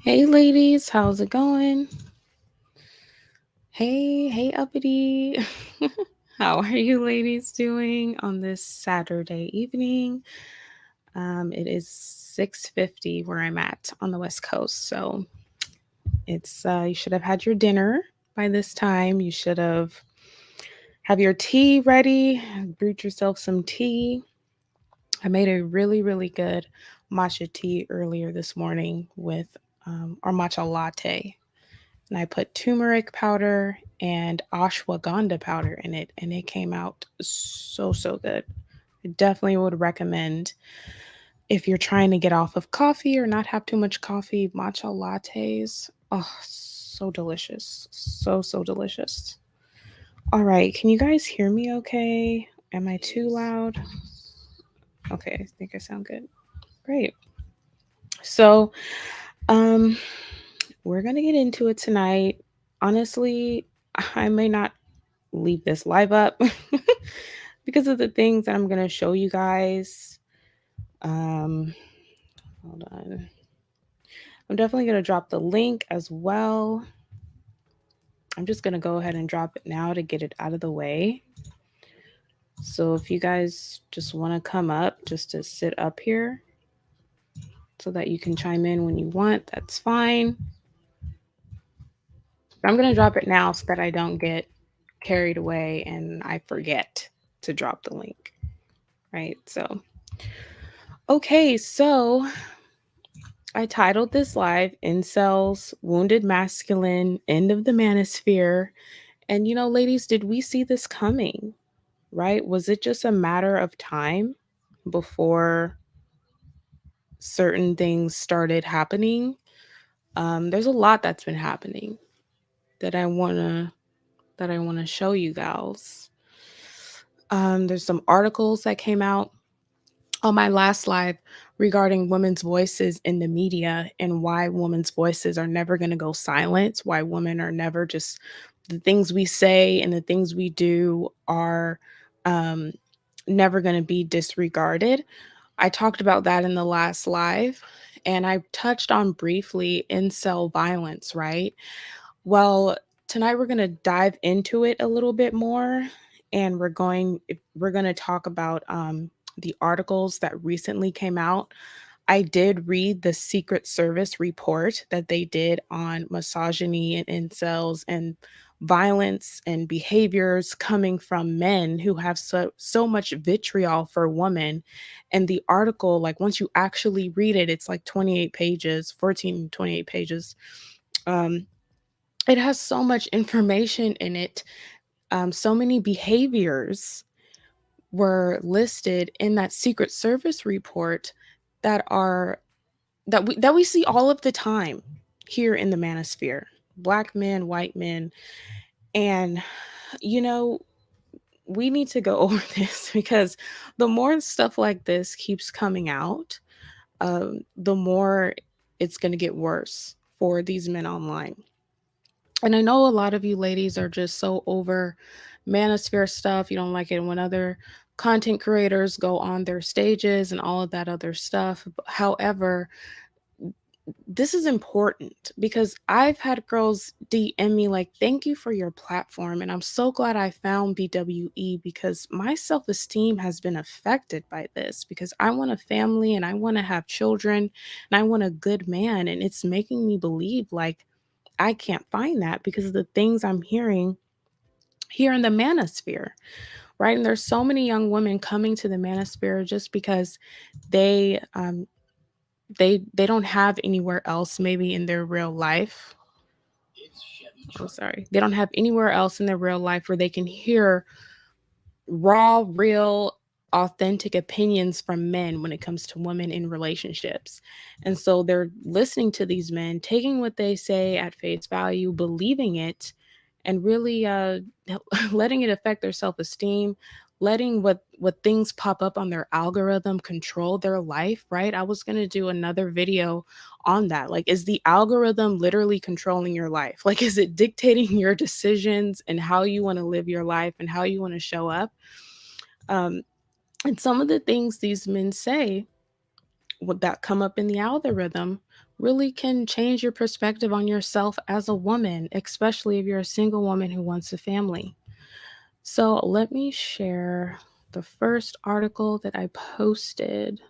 Hey ladies, how's it going? Hey uppity. How are you ladies doing on this Saturday evening? It is 6:50 where I'm at on the West Coast. So it's you should have had your dinner by this time. You should have your tea ready, brewed yourself some tea. I made a really good matcha tea earlier this morning with our matcha latte. And I put turmeric powder and ashwagandha powder in it, and it came out so good. I definitely would recommend if you're trying to get off of coffee or not have too much coffee, matcha lattes. Oh, so delicious. So delicious. All right, can you guys hear me okay? Am I too loud? Okay, I think I sound good. Great. So, um we're going to get into it tonight. Honestly, I may not leave this live up because of the things that I'm going to show you guys. Um, Hold on. I'm definitely going to drop the link as well. I'm just going to go ahead and drop it now to get it out of the way. So if you guys just want to come up just to sit up here so that you can chime in when you want, that's fine. I'm going to drop it now so that I don't get carried away and I forget to drop the link. Right? So, okay, so I titled this live Incels, Wounded Masculine, End of the Manosphere. And ladies, did we see this coming? Right? Was it just a matter of time before certain things started happening? There's a lot that's been happening that I wanna show you gals. There's some articles that came out on my last live regarding women's voices in the media and why women's voices are never going to go silent, why women are never just the things we say and the things we do are um, never going to be disregarded. I talked about that in the last live and I touched on briefly incel violence, right? Well, tonight we're going to dive into it a little bit more and we're going to talk about the articles that recently came out. I did read the Secret Service report that they did on misogyny and incels and violence and behaviors coming from men who have so much vitriol for women. And the article, like once you actually read it, it's like 28 pages, 14, 28 pages. Um, it has so much information in it. So many behaviors were listed in that Secret Service report that are that we see all of the time here in the manosphere. Black men, white men, and you know, we need to go over this because the more stuff like this keeps coming out, the more it's going to get worse for these men online. And I know a lot of you ladies are just so over Manosphere stuff. You don't like it when other content creators go on their stages and all of that other stuff. However, this is important because I've had girls DM me like, thank you for your platform. And I'm so glad I found BWE because my self esteem has been affected by this because I want a family and I want to have children and I want a good man. And it's making me believe like I can't find that because of the things I'm hearing here in the manosphere, right? And there's so many young women coming to the manosphere just because they they don't have anywhere else maybe in their real life. Oh, sorry. They don't have anywhere else in their real life where they can hear raw, real, authentic opinions from men when it comes to women in relationships. And so they're listening to these men, taking what they say at face value, believing it, and really letting it affect their self-esteem, letting what things pop up on their algorithm control their life, right? I was going to do another video on that. Like, is the algorithm literally controlling your life? Like, is it dictating your decisions and how you want to live your life and how you want to show up? um, and some of the things these men say that come up in the algorithm really can change your perspective on yourself as a woman, especially if you're a single woman who wants a family. So let me share the first article that I posted.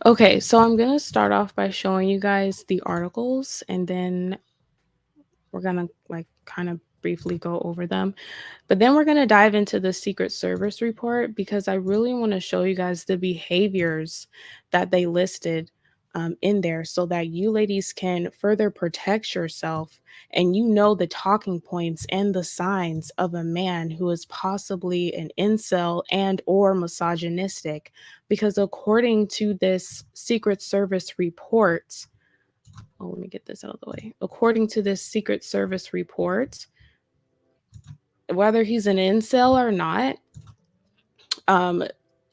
Okay, so I'm going to start off by showing you guys the articles and then we're going to like kind of briefly go over them. But then we're going to dive into the Secret Service report because I really want to show you guys the behaviors that they listed in there so that you ladies can further protect yourself and you know the talking points and the signs of a man who is possibly an incel and or misogynistic. Because according to this Secret Service report, oh, let me get this out of the way. According to this Secret Service report, whether he's an incel or not,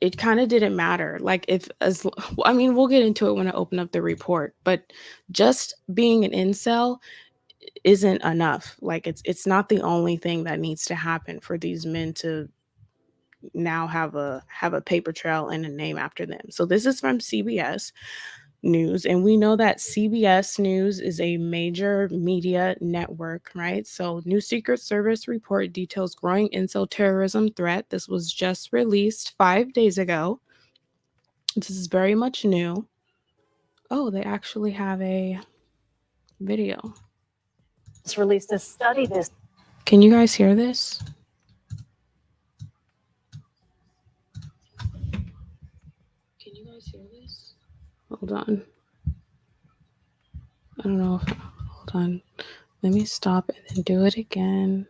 it kind of didn't matter. Like if as I mean, we'll get into it when I open up the report, but just being an incel isn't enough. Like it's not the only thing that needs to happen for these men to now have a paper trail and a name after them. So this is from CBS News, and we know that CBS News is a major media network, right? So new Secret Service report details growing incel terrorism threat. This was just released 5 days ago. This is very much new. Oh, they actually have a video. It's released a study this. Can you guys hear this? Can you guys hear this? Hold on. I don't know if, hold on. Let me stop and then do it again.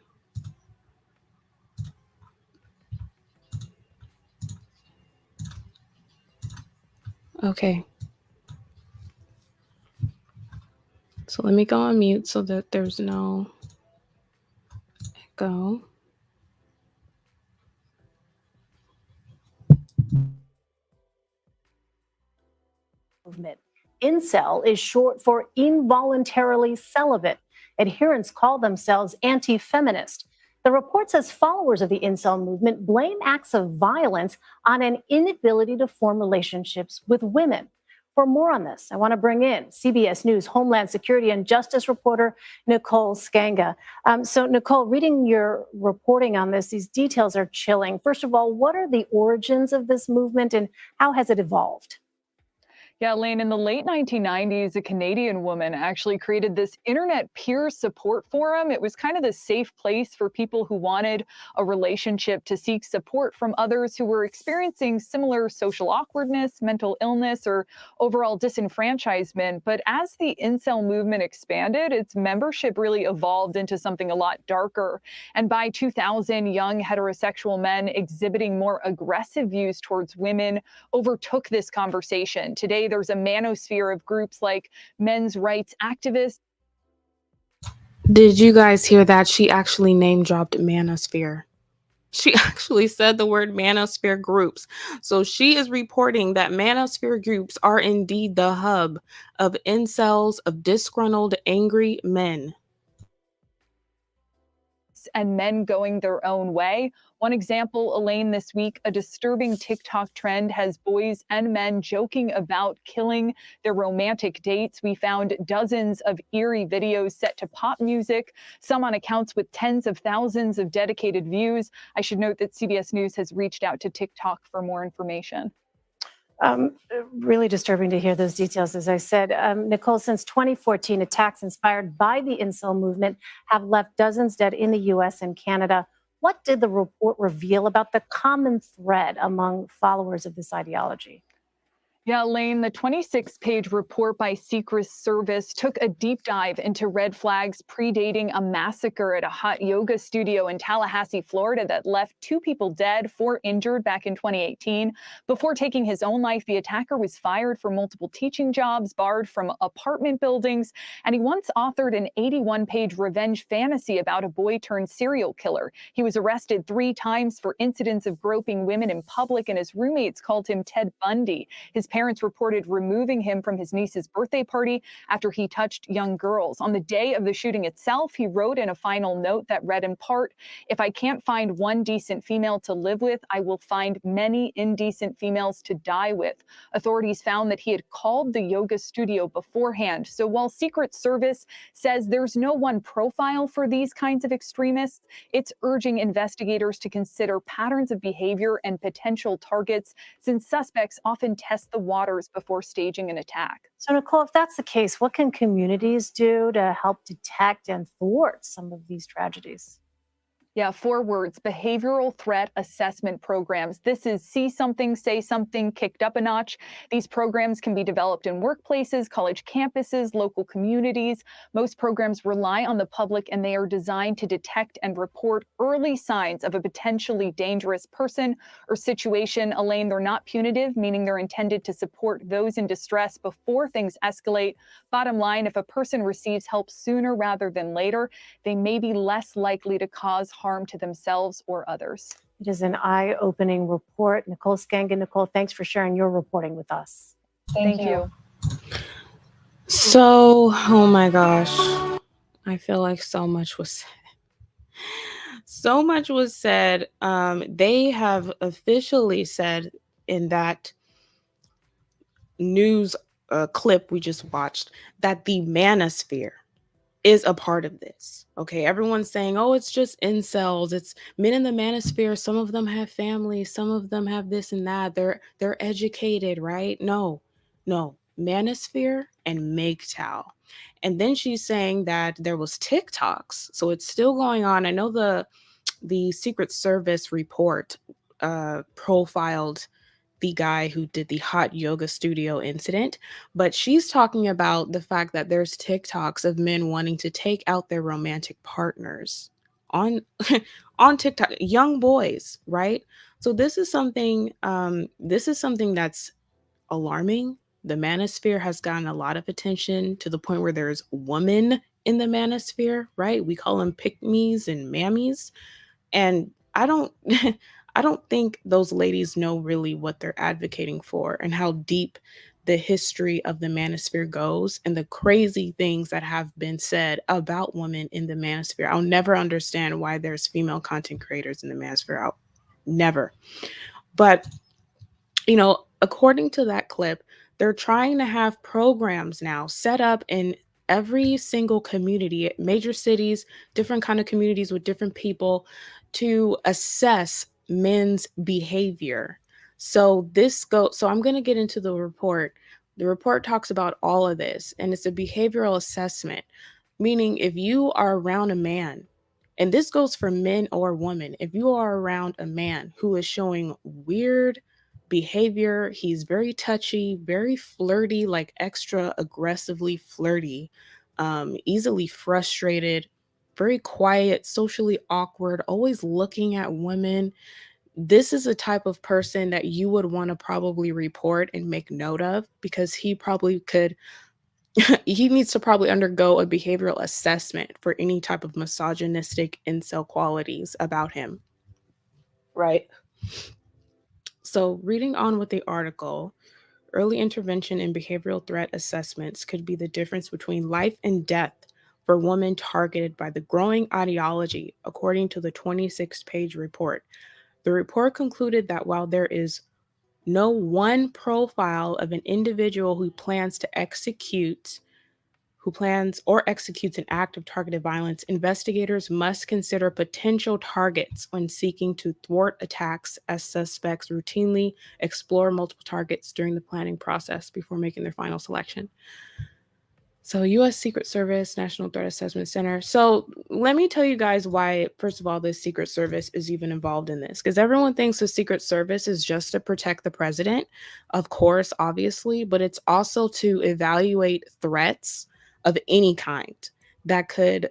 Okay. So let me go on mute so that there's no echo. Movement. Incel is short for involuntarily celibate. Adherents call themselves anti-feminist. The report says followers of the incel movement blame acts of violence on an inability to form relationships with women. For more on this, I want to bring in CBS News Homeland Security and Justice reporter Nicole Skanga. So, Nicole, reading your reporting on this, these details are chilling. First of all, what are the origins of this movement and how has it evolved? Yeah, Lane, in the late 1990s, a Canadian woman actually created this internet peer support forum. It was kind of the safe place for people who wanted a relationship to seek support from others who were experiencing similar social awkwardness, mental illness, or overall disenfranchisement. But as the incel movement expanded, its membership really evolved into something a lot darker. And by 2000, young heterosexual men exhibiting more aggressive views towards women overtook this conversation. Today, UK, there's a manosphere of groups like men's rights activists. Did you guys hear that? She actually name dropped Manosphere. She actually said the word manosphere groups. So she is reporting that manosphere groups are indeed the hub of incels, of disgruntled, angry men. And men going their own way. One example, Elaine, this week, a disturbing TikTok trend has boys and men joking about killing their romantic dates. We found dozens of eerie videos set to pop music, some on accounts with tens of thousands of dedicated views. I should note that CBS News has reached out to TikTok for more information. Really disturbing to hear those details, as I said. Nicole, since 2014, attacks inspired by the incel movement have left dozens dead in the US and Canada. What did the report reveal about the common thread among followers of this ideology? Yeah, Lane, the 26-page report by Secret Service took a deep dive into red flags predating a massacre at a hot yoga studio in Tallahassee, Florida, that left 2 people dead, 4 injured back in 2018. Before taking his own life, the attacker was fired from multiple teaching jobs, barred from apartment buildings, and he once authored an 81-page revenge fantasy about a boy turned serial killer. He was arrested 3 times for incidents of groping women in public, and his roommates called him Ted Bundy. His parents reported removing him from his niece's birthday party after he touched young girls. On the day of the shooting itself, he wrote in a final note that read in part, "If I can't find one decent female to live with, I will find many indecent females to die with." Authorities found that he had called the yoga studio beforehand. So while Secret Service says there's no one profile for these kinds of extremists, it's urging investigators to consider patterns of behavior and potential targets, since suspects often test the waters before staging an attack. So, Nicole, if that's the case, what can communities do to help detect and thwart some of these tragedies? Yeah, 4 words: behavioral threat assessment programs. This is see something, say something, kicked up a notch. These programs can be developed in workplaces, college campuses, local communities. Most programs rely on the public, and they are designed to detect and report early signs of a potentially dangerous person or situation. Elaine, they're not punitive, meaning they're intended to support those in distress before things escalate. Bottom line, if a person receives help sooner rather than later, they may be less likely to cause harm to themselves or others. It is an eye-opening report. Nicole Skangen. Nicole, thanks for sharing your reporting with us. Thank you. So, oh my gosh, I feel like so much was said. So much was said. They have officially said in that news clip we just watched that the manosphere is a part of this. Okay, everyone's saying, "Oh, it's just incels. It's men in the manosphere. Some of them have families. Some of them have this and that. They're educated, right?" No, no, manosphere and MGTOW. And then she's saying that there was TikToks, so it's still going on. I know the Secret Service report profiled the guy who did the hot yoga studio incident, but she's talking about the fact that there's TikToks of men wanting to take out their romantic partners on on TikTok, young boys, right? So this is something that's alarming. The manosphere has gotten a lot of attention to the point where there's women in the manosphere, right? We call them pick me's and mammies. And I don't I don't think those ladies know really what they're advocating for and how deep the history of the manosphere goes and the crazy things that have been said about women in the manosphere. I'll never understand why there's female content creators in the manosphere. I'll never. But according to that clip, they're trying to have programs now set up in every single community, major cities, different kind of communities with different people to assess men's behavior. So I'm going to get into the report. The report talks about all of this, and it's a behavioral assessment, meaning if you are around a man, and this goes for men or women, if you are around a man who is showing weird behavior, he's very touchy, very flirty, like extra aggressively flirty, easily frustrated, very quiet, socially awkward, always looking at women, this is a type of person that you would want to probably report and make note of, because he probably could he needs to probably undergo a behavioral assessment for any type of misogynistic incel qualities about him, right? So, reading on with the article, early intervention and behavioral threat assessments could be the difference between life and death for women targeted by the growing ideology, according to the 26-page report. The report concluded that while there is no one profile of an individual who plans or executes an act of targeted violence, investigators must consider potential targets when seeking to thwart attacks, as suspects routinely explore multiple targets during the planning process before making their final selection. So, US Secret Service, National Threat Assessment Center. So, let me tell you guys why, first of all, the Secret Service is even involved in this. Because everyone thinks the Secret Service is just to protect the president, of course, obviously, but it's also to evaluate threats of any kind that could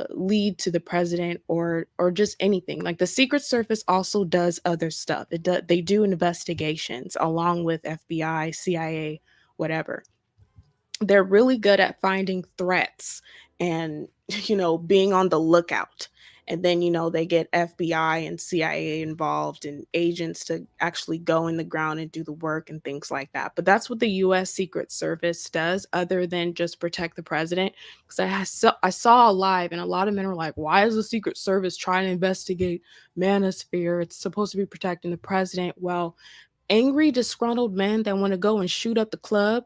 lead to the president, or just anything. Like, the Secret Service also does other stuff. They do investigations along with FBI, CIA, whatever. They're really good at finding threats and being on the lookout. And then they get FBI and CIA involved and agents to actually go in the ground and do the work and things like that. But that's what the US Secret Service does, other than just protect the president. Because I saw a live, and a lot of men were like, why is the Secret Service trying to investigate Manosphere? It's supposed to be protecting the president. Well, angry, disgruntled men that want to go and shoot up the club,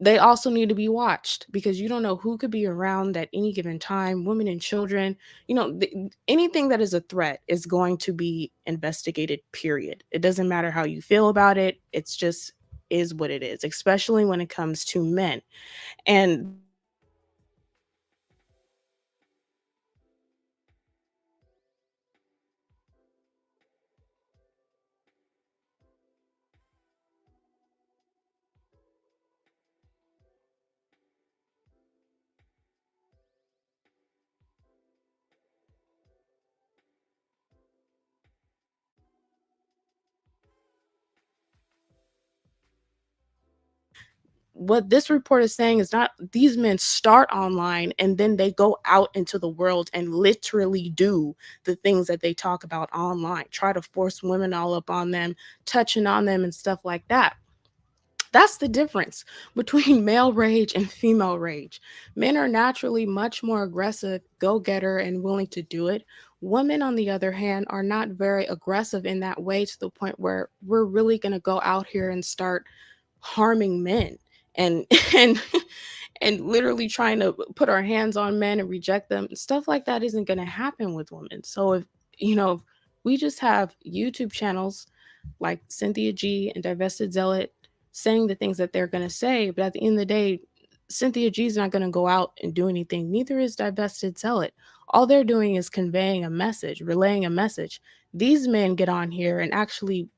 they also need to be watched, because you don't know who could be around at any given time. Women and children, anything that is a threat is going to be investigated, period. It doesn't matter how you feel about it. It's just is what it is, especially when it comes to men. And this report is saying that while there is no one profile of an individual who plans or executes an act of targeted violence, investigators must consider potential targets when seeking to thwart attacks, suspects routinely explore multiple targets during the planning process before making their final selection. So, what this report is saying is, not these men start online and then they go out into the world and literally do the things that they talk about online, try to force women all up on them, touching on them and stuff like that. That's the difference between male rage and female rage. Men are naturally much more aggressive, go getter, and willing to do it. Women, on the other hand, are not very aggressive in that way, to the point where we're really going to go out here and start harming men and and and literally trying to put our hands on men and reject them. Stuff like that isn't going to happen with women. So, if we just have YouTube channels like Cynthia G and Divested Zealot saying the things that they're going to say, but at the end of the day, Cynthia G is not going to go out and do anything. Neither is Divested Zealot. All they're doing is conveying a message, relaying a message. These men get on here and actually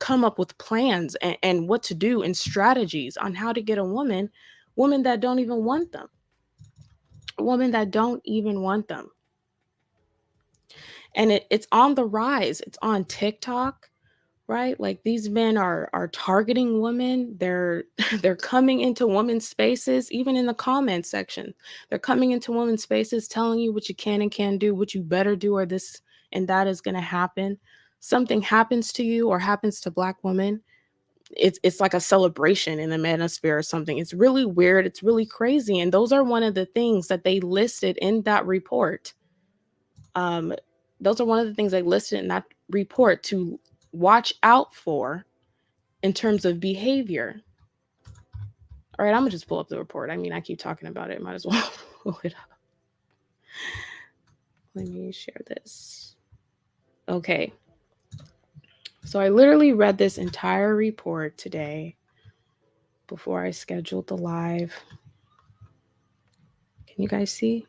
come up with plans and what to do and strategies on how to get a woman that don't even want them, women that don't even want them. And it's on the rise. It's on TikTok, right? Like, these men are targeting women. They're they're coming into women's spaces, even in the comment section. They're coming into women's spaces, telling you what you can and can't do, what you better do, or this and that is going to happen. Something happens to you or happens to Black women, it's like a celebration in the manosphere or something. It's really weird. It's really crazy. And those are one of the things that they listed in that report. Um, those are one of the things they listed in that report to watch out for in terms of behavior. All right, I'm gonna just pull up the report. I mean, I keep talking about it. Might as well pull it up. Let me share this. Okay. So I literally read this entire report today before I scheduled the live. Can you guys see?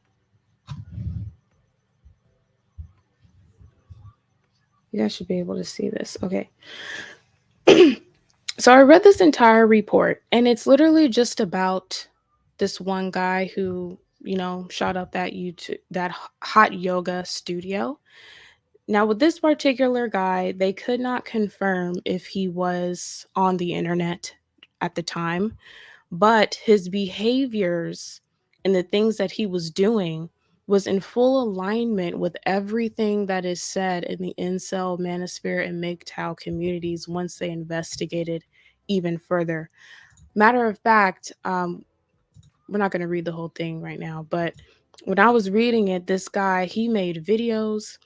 You guys should be able to see this. Okay. So I read this entire report, and it's literally just about this one guy who, shot up that hot yoga studio. Now, with this particular guy, they could not confirm if he was on the internet at the time, but his behaviors and the things that he was doing was in full alignment with everything that is said in the incel, manosphere, and MGTOW communities once they investigated even further. Matter of fact, we're not going to read the whole thing right now, but when I was reading it, this guy, he made videos.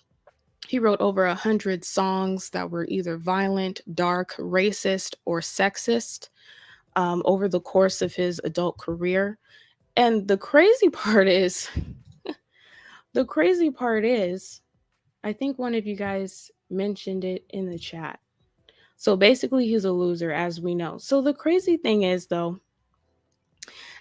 He wrote over 100 songs that were either violent, dark, racist, or sexist over the course of his adult career. And the crazy part is, the crazy part is, I think one of you guys mentioned it in the chat. So basically, he's a loser, as we know. So the crazy thing is, though,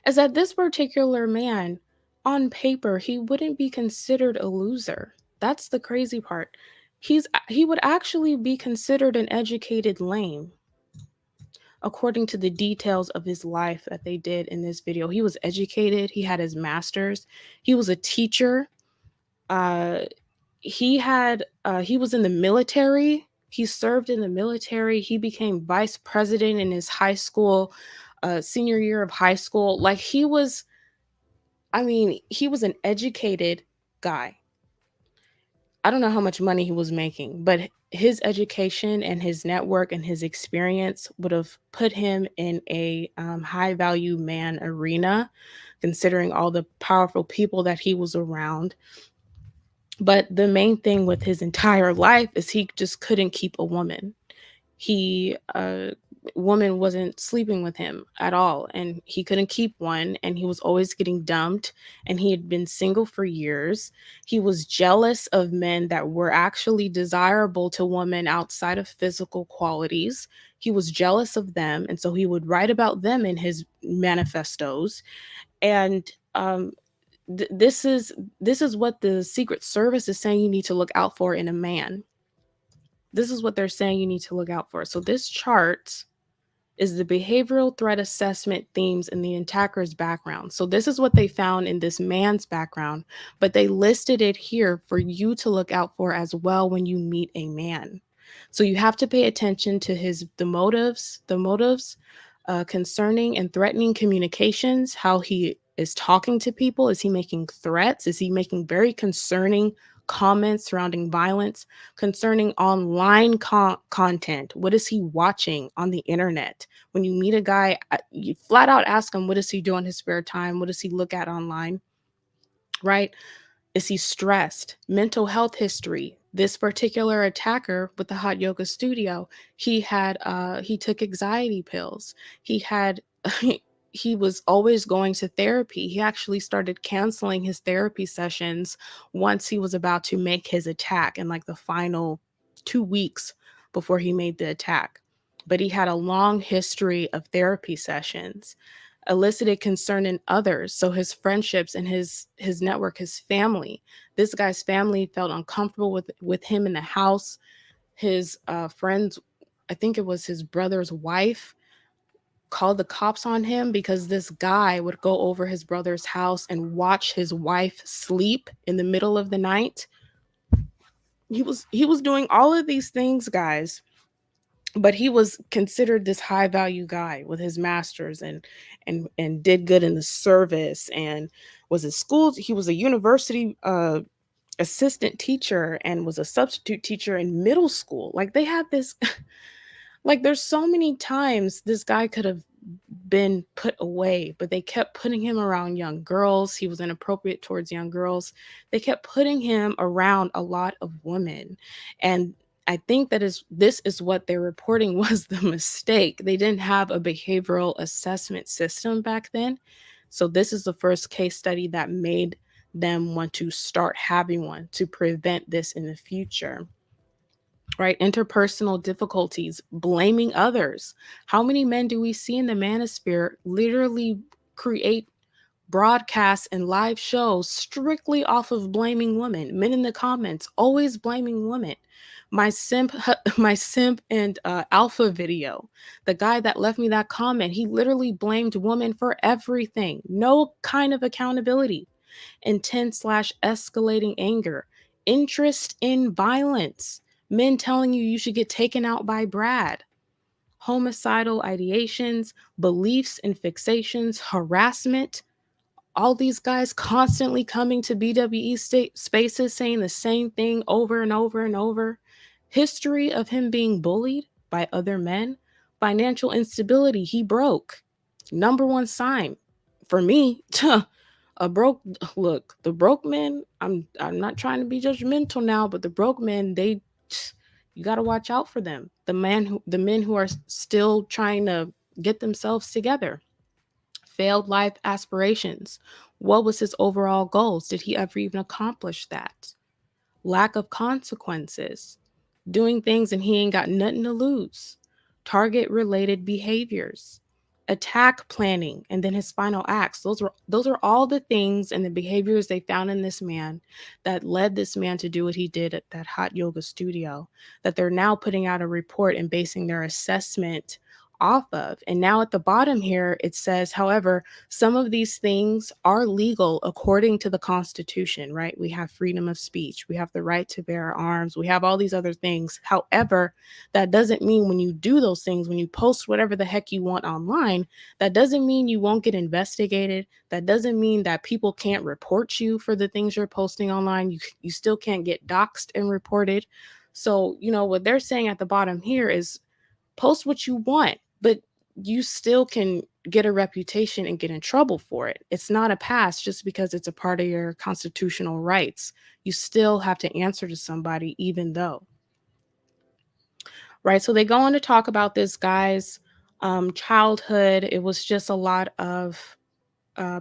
is that this particular man, on paper, he wouldn't be considered a loser. That's the crazy part. He would actually be considered an educated lame, according to the details of his life that they did in this video. He was educated, he had his master's, he was a teacher, uh he was in the military. He served in the military. He became vice president in his high school, senior year of high school. Like he was an educated guy. I don't know how much money he was making, but his education and his network and his experience would have put him in a high value man arena, considering all the powerful people that he was around. But the main thing with his entire life is he just couldn't keep a woman. He Woman wasn't sleeping with him at all, and he couldn't keep one, and he was always getting dumped, and he had been single for years. He was jealous of men that were actually desirable to women outside of physical qualities. He was jealous of them, and so he would write about them in his manifestos. And this is what the Secret Service is saying you need to look out for in a man. This is what they're saying you need to look out for. So this chart is the behavioral threat assessment themes in the attacker's background. So this is what they found in this man's background, but they listed it here for you to look out for as well when you meet a man. So you have to pay attention to the motives concerning and threatening communications, how he is talking to people. Is he making threats? Is he making very concerning comments surrounding violence, concerning online content? What is he watching on the internet? When you meet a guy, you flat out ask him, what does he do in his spare time? What does he look at online? Right? Is he stressed? Mental health history. This particular attacker with the hot yoga studio, he took anxiety pills. He had he was always going to therapy. He actually started canceling his therapy sessions once he was about to make his attack in like the final 2 weeks before he made the attack. But he had a long history of therapy sessions, elicited concern in others. So his friendships and his network, his family. This guy's family felt uncomfortable with him in the house. His friends, I think it was his brother's wife, called the cops on him because this guy would go over his brother's house and watch his wife sleep in the middle of the night. He was doing all of these things, guys, but he was considered this high value guy with his masters and did good in the service and was in school. He was a university assistant teacher and was a substitute teacher in middle school. Like they had this like there's so many times this guy could have been put away, but they kept putting him around young girls. He was inappropriate towards young girls. They kept putting him around a lot of women. And I think this is what they're reporting was the mistake. They didn't have a behavioral assessment system back then. So this is the first case study that made them want to start having one to prevent this in the future. Right? Interpersonal difficulties, blaming others. How many men do we see in the manosphere literally create broadcasts and live shows strictly off of blaming women? Men in the comments always blaming women. My simp, my simp and alpha video, the guy that left me that comment, he literally blamed women for everything. No kind of accountability. Intense slash escalating anger, interest in violence, men telling you should get taken out by Brad, homicidal ideations, beliefs and fixations, harassment. All these guys constantly coming to BWE spaces saying the same thing over and over and over. History of him being bullied by other men, financial instability, he broke. Number one sign for me, a broke look, the broke men, I'm not trying to be judgmental now, but the broke men, they you got to watch out for them. The men who are still trying to get themselves together. Failed life aspirations. What was his overall goals? Did he ever even accomplish that? Lack of consequences. Doing things and he ain't got nothing to lose. Target related behaviors. Attack planning and then his final acts. Those are all the things and the behaviors they found in this man that led this man to do what he did at that hot yoga studio, that they're now putting out a report and basing their assessment off of. And now at the bottom here, it says, however, some of these things are legal according to the Constitution, right? We have freedom of speech, we have the right to bear arms, we have all these other things. However, that doesn't mean when you do those things, when you post whatever the heck you want online, that doesn't mean you won't get investigated. That doesn't mean that people can't report you for the things you're posting online. You still can't get doxxed and reported. So, what they're saying at the bottom here is post what you want, but you still can get a reputation and get in trouble for it. It's not a pass just because it's a part of your constitutional rights. You still have to answer to somebody, even though. Right. So they go on to talk about this guy's childhood. It was just a lot of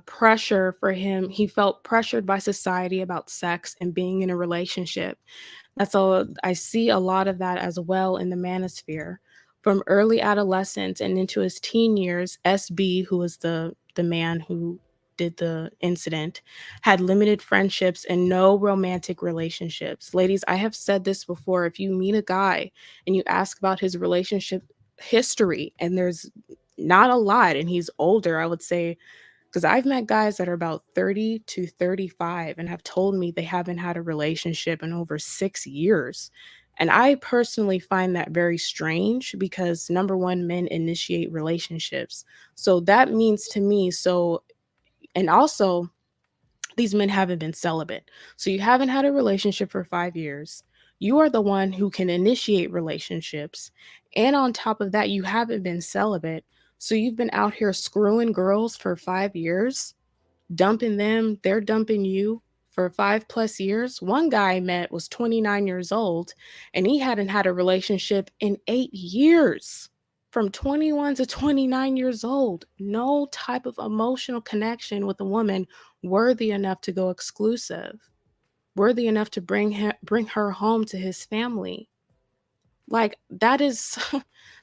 pressure for him. He felt pressured by society about sex and being in a relationship. That's all. I see a lot of that as well in the manosphere. From early adolescence and into his teen years, SB, who was the man who did the incident, had limited friendships and no romantic relationships. Ladies, I have said this before. If you meet a guy and you ask about his relationship history and there's not a lot and he's older, I would say, because I've met guys that are about 30 to 35 and have told me they haven't had a relationship in over 6 years. And I personally find that very strange because number one, men initiate relationships. So that means to me, and also these men haven't been celibate. So you haven't had a relationship for 5 years. You are the one who can initiate relationships. And on top of that, you haven't been celibate. So you've been out here screwing girls for 5 years, dumping them, they're dumping you for 5 plus years. One guy I met was 29 years old and he hadn't had a relationship in 8 years. From 21 to 29 years old, no type of emotional connection with a woman worthy enough to go exclusive, worthy enough to bring her home to his family. Like that is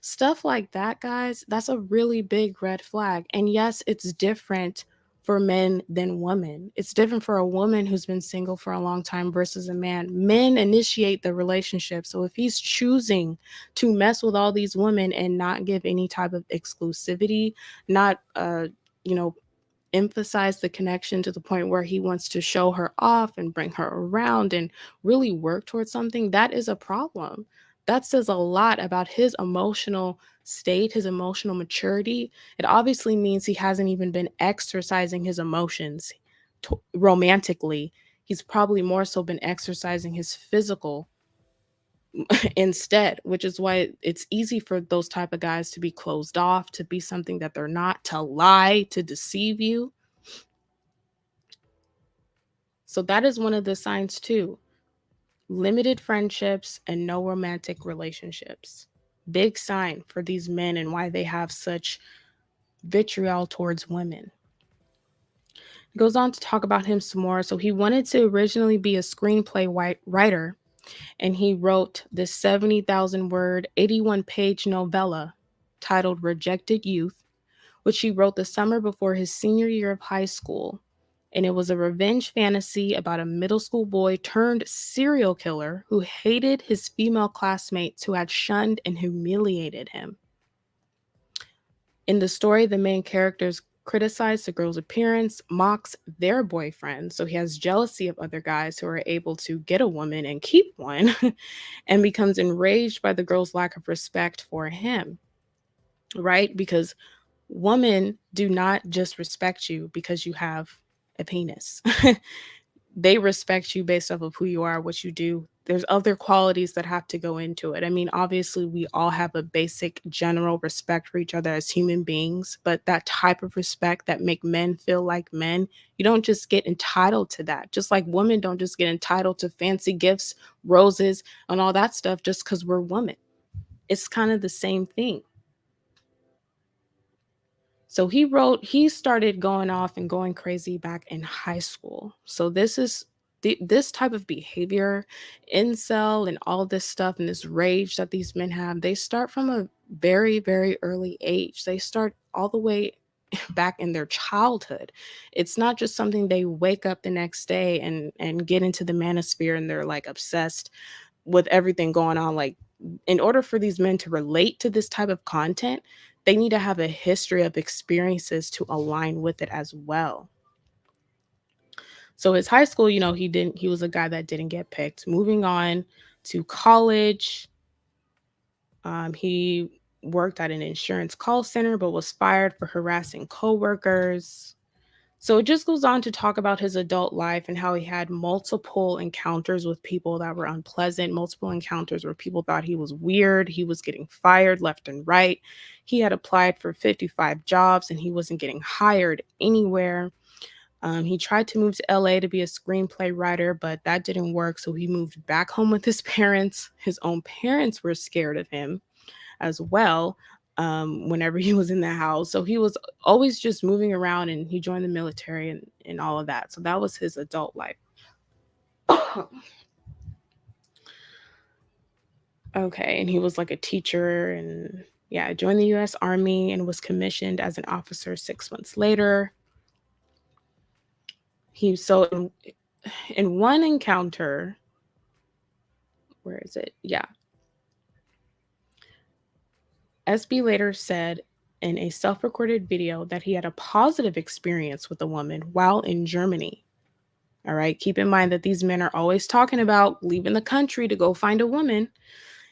stuff like that, guys. That's a really big red flag. And yes, it's different for men than women. It's different for a woman who's been single for a long time versus a man. Men initiate the relationship. So if he's choosing to mess with all these women and not give any type of exclusivity, not you know, emphasize the connection to the point where he wants to show her off and bring her around and really work towards something, that is a problem. That says a lot about his emotional state, his emotional maturity. It obviously means he hasn't even been exercising his emotions romantically. He's probably more so been exercising his physical instead, which is why it's easy for those type of guys to be closed off, to be something that they're not, to lie, to deceive you. So that is one of the signs too. Limited friendships and no romantic relationships. Big sign for these men and why they have such vitriol towards women. He goes on to talk about him some more. So he wanted to originally be a screenplay writer, and he wrote this 70,000 word, 81-page novella titled Rejected Youth, which he wrote the summer before his senior year of high school. And it was a revenge fantasy about a middle school boy turned serial killer who hated his female classmates who had shunned and humiliated him. In the story, the main characters criticizes the girl's appearance, mocks their boyfriend. So he has jealousy of other guys who are able to get a woman and keep one, and becomes enraged by the girl's lack of respect for him, right? Because women do not just respect you because you have a penis. They respect you based off of who you are, what you do. There's other qualities that have to go into it. I mean, obviously, we all have a basic general respect for each other as human beings, but that type of respect that make men feel like men, you don't just get entitled to that. Just like women don't just get entitled to fancy gifts, roses, and all that stuff just because we're women. It's kind of the same thing. So he started going off and going crazy back in high school. So this type of behavior, incel and all this stuff and this rage that these men have, they start from a very, very early age. They start all the way back in their childhood. It's not just something they wake up the next day and get into the manosphere and they're like obsessed with everything going on. Like, in order for these men to relate to this type of content, they need to have a history of experiences to align with it as well. So his high school, he was a guy that didn't get picked. Moving on to college, he worked at an insurance call center but was fired for harassing coworkers. So it just goes on to talk about his adult life and how he had multiple encounters with people that were unpleasant, multiple encounters where people thought he was weird. He was getting fired left and right. He had applied for 55 jobs and he wasn't getting hired anywhere. He tried to move to LA to be a screenplay writer, but that didn't work. So he moved back home with his parents. His own parents were scared of him as well, whenever he was in the house. So he was always just moving around and he joined the military and all of that. So that was his adult life. Okay. And he was like a teacher and yeah, joined the US Army and was commissioned as an officer 6 months later. In one encounter, where is it? Yeah. SB later said in a self recorded video that he had a positive experience with a woman while in Germany. All right. Keep in mind that these men are always talking about leaving the country to go find a woman.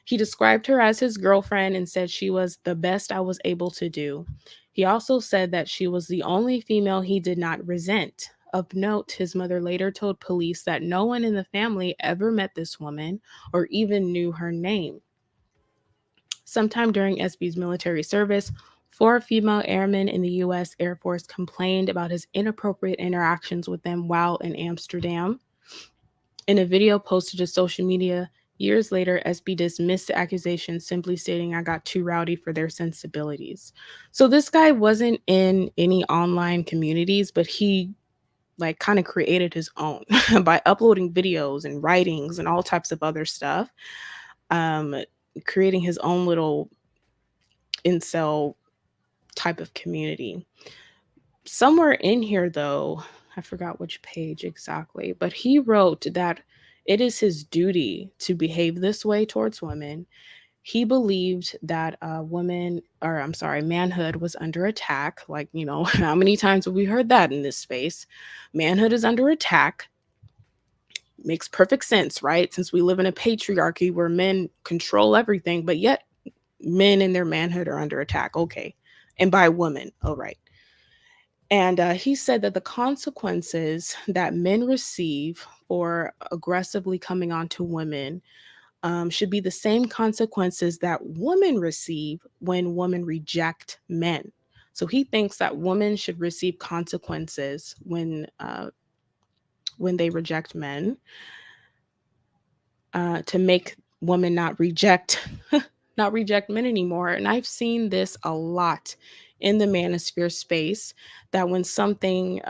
He described her as his girlfriend and said she was the best I was able to do. He also said that she was the only female he did not resent. Of note, his mother later told police that no one in the family ever met this woman or even knew her name. Sometime during SB's military service, 4 female airmen in the US Air Force complained about his inappropriate interactions with them while in Amsterdam. In a video posted to social media years later, SB dismissed the accusation, simply stating, "I got too rowdy for their sensibilities." So this guy wasn't in any online communities, but he like kind of created his own by uploading videos and writings and all types of other stuff, um, creating his own little incel type of community. Somewhere in here, though, I forgot which page exactly, but he wrote that it is his duty to behave this way towards women. He believed that manhood was under attack. Like, how many times have we heard that in this space? Manhood is under attack. Makes perfect sense, right? Since we live in a patriarchy where men control everything, but yet men in their manhood are under attack. Okay. And by women. All right. And he said that the consequences that men receive for aggressively coming on to women should be the same consequences that women receive when women reject men. So he thinks that women should receive consequences when they reject men, to make women not reject not reject men anymore. And I've seen this a lot in the manosphere space, that when something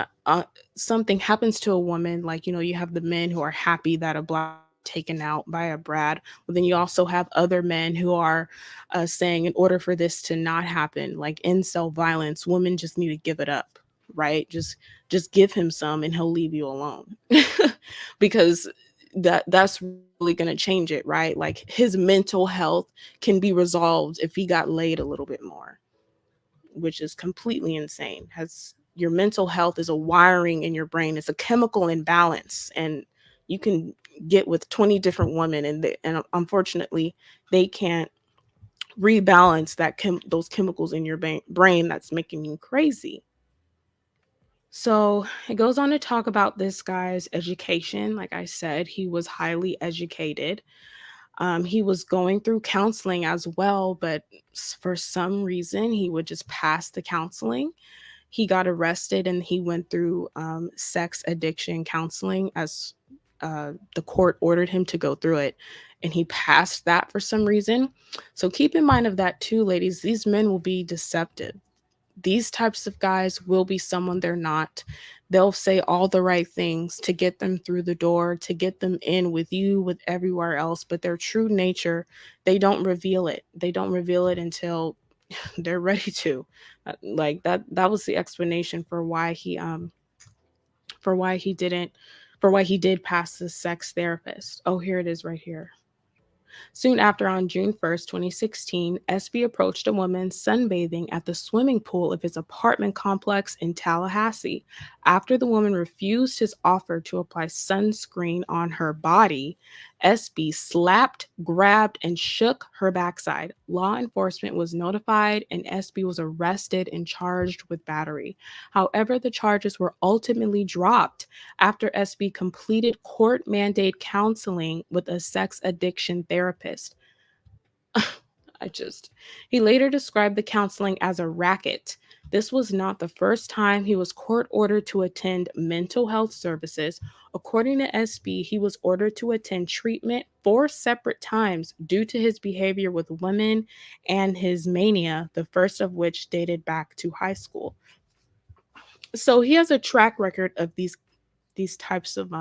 happens to a woman, like, you have the men who are happy that a black taken out by a Brad, but then you also have other men who are saying, in order for this to not happen, like incel violence, women just need to give it up, right? Just give him some and he'll leave you alone. Because that's really going to change it, right? Like his mental health can be resolved if he got laid a little bit more. which is completely insane. Has your mental health is a wiring in your brain. It's a chemical imbalance, and you can get with 20 different women, and unfortunately, they can't rebalance those chemicals in your brain that's making you crazy. So it goes on to talk about this guy's education. Like I said, he was highly educated. He was going through counseling as well, but for some reason, he would just pass the counseling. He got arrested and he went through sex addiction counseling as the court ordered him to go through it. And he passed that for some reason. So keep in mind of that too, ladies. These men will be deceptive. These types of guys will be someone they're not. They'll say all the right things to get them through the door, to get them in with you, with everywhere else, but their true nature, they don't reveal it. They don't reveal it until they're ready to. Like that was the explanation for why he didn't for why he did pass the sex therapist. Oh, here it is right here. Soon after, on June 1st, 2016, SB approached a woman sunbathing at the swimming pool of his apartment complex in Tallahassee. After the woman refused his offer to apply sunscreen on her body, SB slapped, grabbed, and shook her backside. Law enforcement was notified, and SB was arrested and charged with battery. However, the charges were ultimately dropped after SB completed court mandated counseling with a sex addiction therapist. I just, he later described the counseling as a racket. This was not the first time he was court ordered to attend mental health services. According to SB, he was ordered to attend treatment 4 separate times due to his behavior with women and his mania, the first of which dated back to high school. So he has a track record of these types of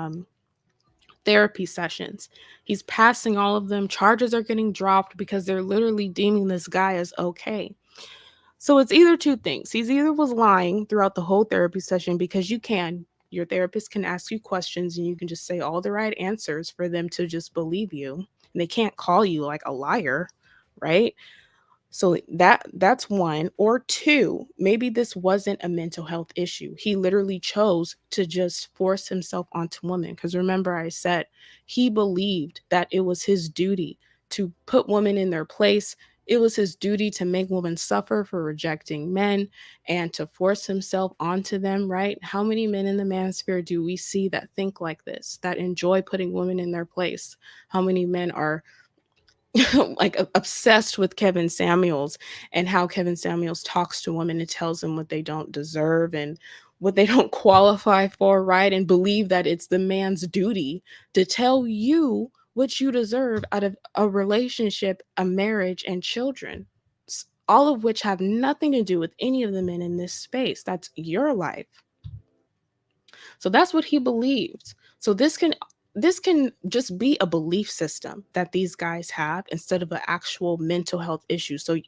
therapy sessions. He's passing all of them. Charges are getting dropped because they're literally deeming this guy as okay. So it's either two things. He's either was lying throughout the whole therapy session because your therapist can ask you questions and you can just say all the right answers for them to just believe you. And they can't call you like a liar, right? So that's one. Or two, maybe this wasn't a mental health issue. He literally chose to just force himself onto women. Because remember, I said he believed that it was his duty to put women in their place. It was his duty to make women suffer for rejecting men and to force himself onto them, right? How many men in the manosphere do we see that think like this, that enjoy putting women in their place? How many men are like obsessed with Kevin Samuels and how Kevin Samuels talks to women and tells them what they don't deserve and what they don't qualify for, right? And believe that it's the man's duty to tell you what you deserve out of a relationship, a marriage, and children, all of which have nothing to do with any of the men in this space. That's your life. So that's what he believed. So this can just be a belief system that these guys have instead of an actual mental health issue. So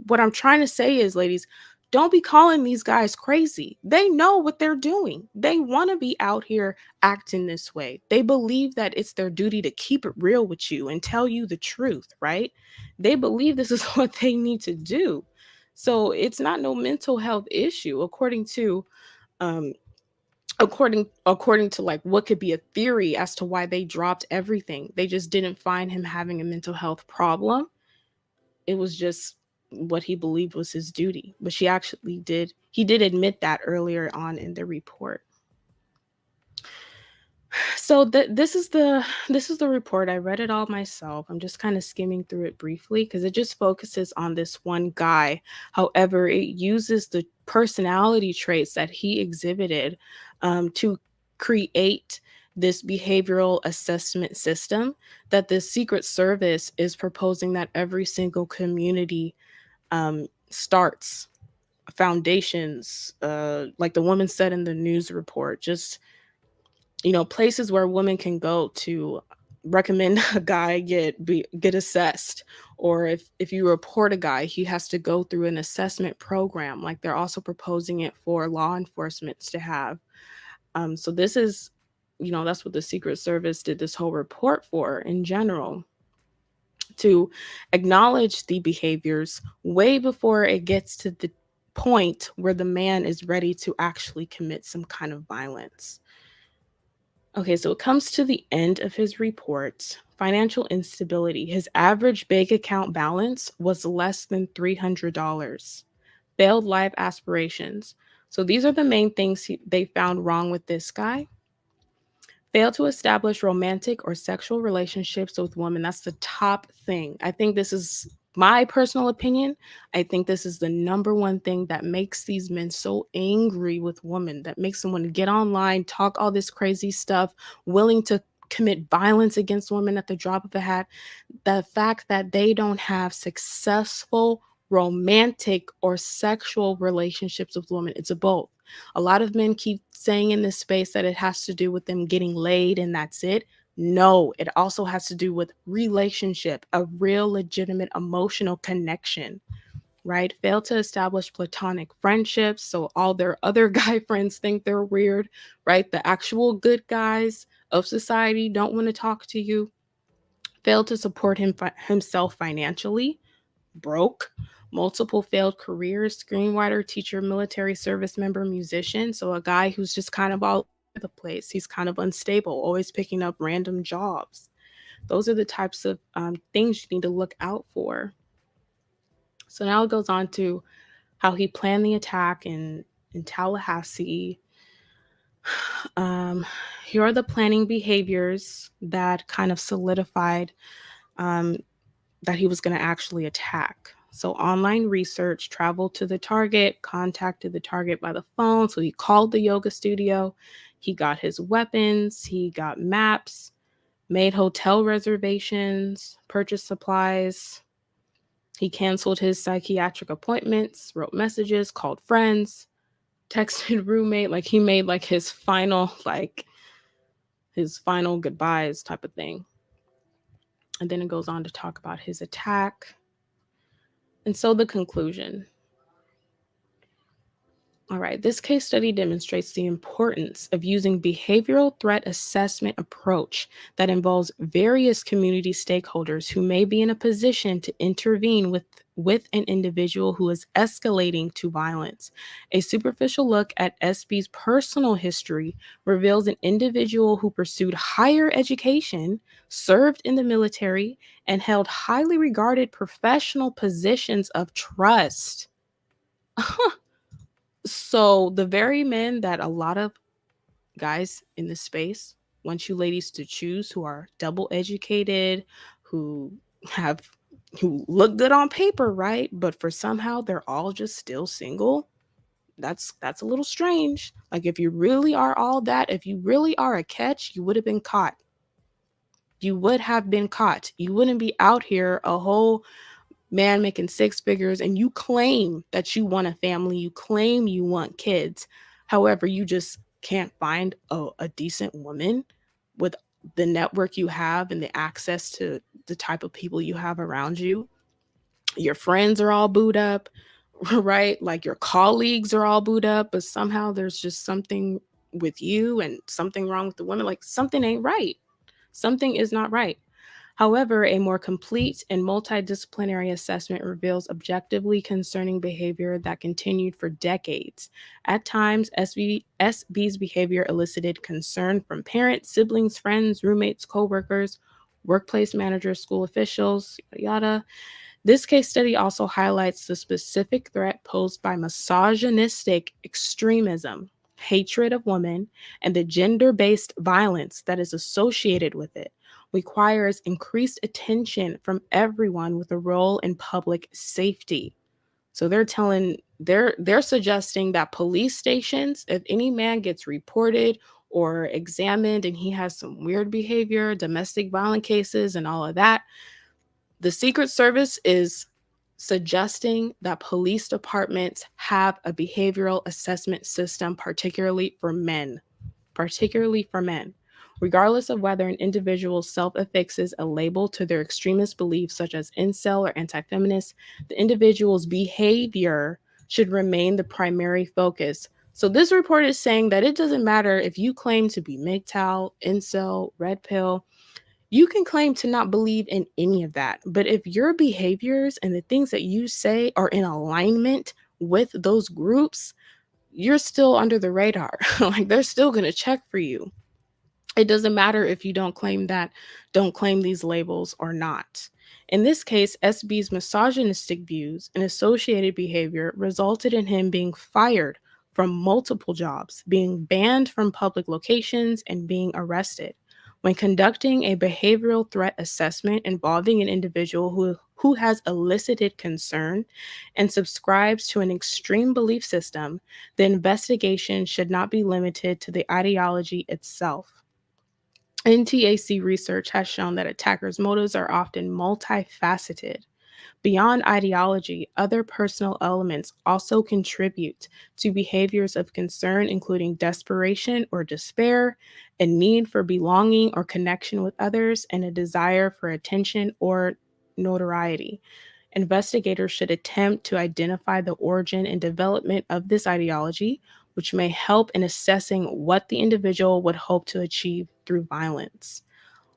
what I'm trying to say is, ladies, don't be calling these guys crazy. They know what they're doing. They want to be out here acting this way. They believe that it's their duty to keep it real with you and tell you the truth, right? They believe this is what they need to do. So it's not no mental health issue um according to like what could be a theory as to why they dropped everything. They just didn't find him having a mental health problem. It was just what he believed was his duty. But he did admit that earlier on in the report. So this is the report. I read it all myself. I'm just kind of skimming through it briefly because it just focuses on this one guy. However, it uses the personality traits that he exhibited to create this behavioral assessment system that the Secret Service is proposing that every single community starts foundations, like the woman said in the news report, just places where women can go to recommend a guy get assessed, or if you report a guy, he has to go through an assessment program. Like they're also proposing it for law enforcement to have. So this is, that's what the Secret Service did this whole report for in general, to acknowledge the behaviors way before it gets to point where the man is ready to actually commit some kind of violence. Okay, so it comes to the end of his report. Financial instability. His average bank account balance was less than $300. Failed life aspirations. So these are the main things they found wrong with this guy. Failed to establish romantic or sexual relationships with women. That's the top thing. I think this is my personal opinion. I think this is the number one thing that makes these men so angry with women, that makes them want to get online, talk all this crazy stuff, willing to commit violence against women at the drop of a hat. The fact that they don't have successful romantic or sexual relationships with women. It's a both. A lot of men keep saying in this space that it has to do with them getting laid and that's it. No, it also has to do with relationship, a real legitimate emotional connection, right? Fail to establish platonic friendships. So all their other guy friends think they're weird, right? The actual good guys of society don't want to talk to you. Failed to support himself financially, broke, multiple failed careers, screenwriter, teacher, military service member, musician. So a guy who's just kind of all over the place. He's kind of unstable, always picking up random jobs. Those are the types of things you need to look out for. So now it goes on to how he planned the attack in Tallahassee. Um, Here are the planning behaviors that kind of solidified um, that he was going to actually attack. So, online research, traveled to the target, contacted the target by the phone. So, he called the yoga studio, he got his weapons, he got maps, made hotel reservations, purchased supplies. He canceled his psychiatric appointments, wrote messages, called friends, texted roommate. Like, he made like his final goodbyes type of thing. And then it goes on to talk about his attack. And so the conclusion. All right, this case study demonstrates the importance of using behavioral threat assessment approach that involves various community stakeholders who may be in a position to intervene with an individual who is escalating to violence. A superficial look at SB's personal history reveals an individual who pursued higher education, served in the military, and held highly regarded professional positions of trust. So the very men that a lot of guys in this space want you ladies to choose, who are double educated, who have who look good on paper, right? But for somehow they're all just still single. That's a little strange. Like, if you really are all that, if you really are a catch, you would have been caught. You would have been caught. You wouldn't be out here a whole man making six figures and you claim that you want a family, you claim you want kids. However, you just can't find a decent woman with the network you have and the access to the type of people you have around you. Your friends are all booed up, right? Like, your colleagues are all booed up, but somehow there's just something with you and something wrong with the woman. Like, something ain't right. Something is not right. However, a more complete and multidisciplinary assessment reveals objectively concerning behavior that continued for decades. At times, SB's behavior elicited concern from parents, siblings, friends, roommates, coworkers, workplace managers, school officials, yada yada. This case study also highlights the specific threat posed by misogynistic extremism, hatred of women, and the gender based violence that is associated with it. Requires increased attention from everyone with a role in public safety. So they're suggesting that police stations, if any man gets reported or examined and he has some weird behavior, domestic violence cases, and all of that, the Secret Service is suggesting that police departments have a behavioral assessment system, particularly for men. Particularly for men. Regardless of whether an individual self affixes a label to their extremist beliefs, such as incel or anti feminist, the individual's behavior should remain the primary focus. So, this report is saying that it doesn't matter if you claim to be MGTOW, incel, red pill, you can claim to not believe in any of that. But if your behaviors and the things that you say are in alignment with those groups, you're still under the radar. Like they're still going to check for you. It doesn't matter if you don't claim these labels or not. In this case, SB's misogynistic views and associated behavior resulted in him being fired from multiple jobs, being banned from public locations, and being arrested. When conducting a behavioral threat assessment involving an individual who has elicited concern and subscribes to an extreme belief system, the investigation should not be limited to the ideology itself. NTAC research has shown that attackers' motives are often multifaceted. Beyond ideology, other personal elements also contribute to behaviors of concern, including desperation or despair, a need for belonging or connection with others, and a desire for attention or notoriety. Investigators should attempt to identify the origin and development of this ideology, which may help in assessing what the individual would hope to achieve through violence.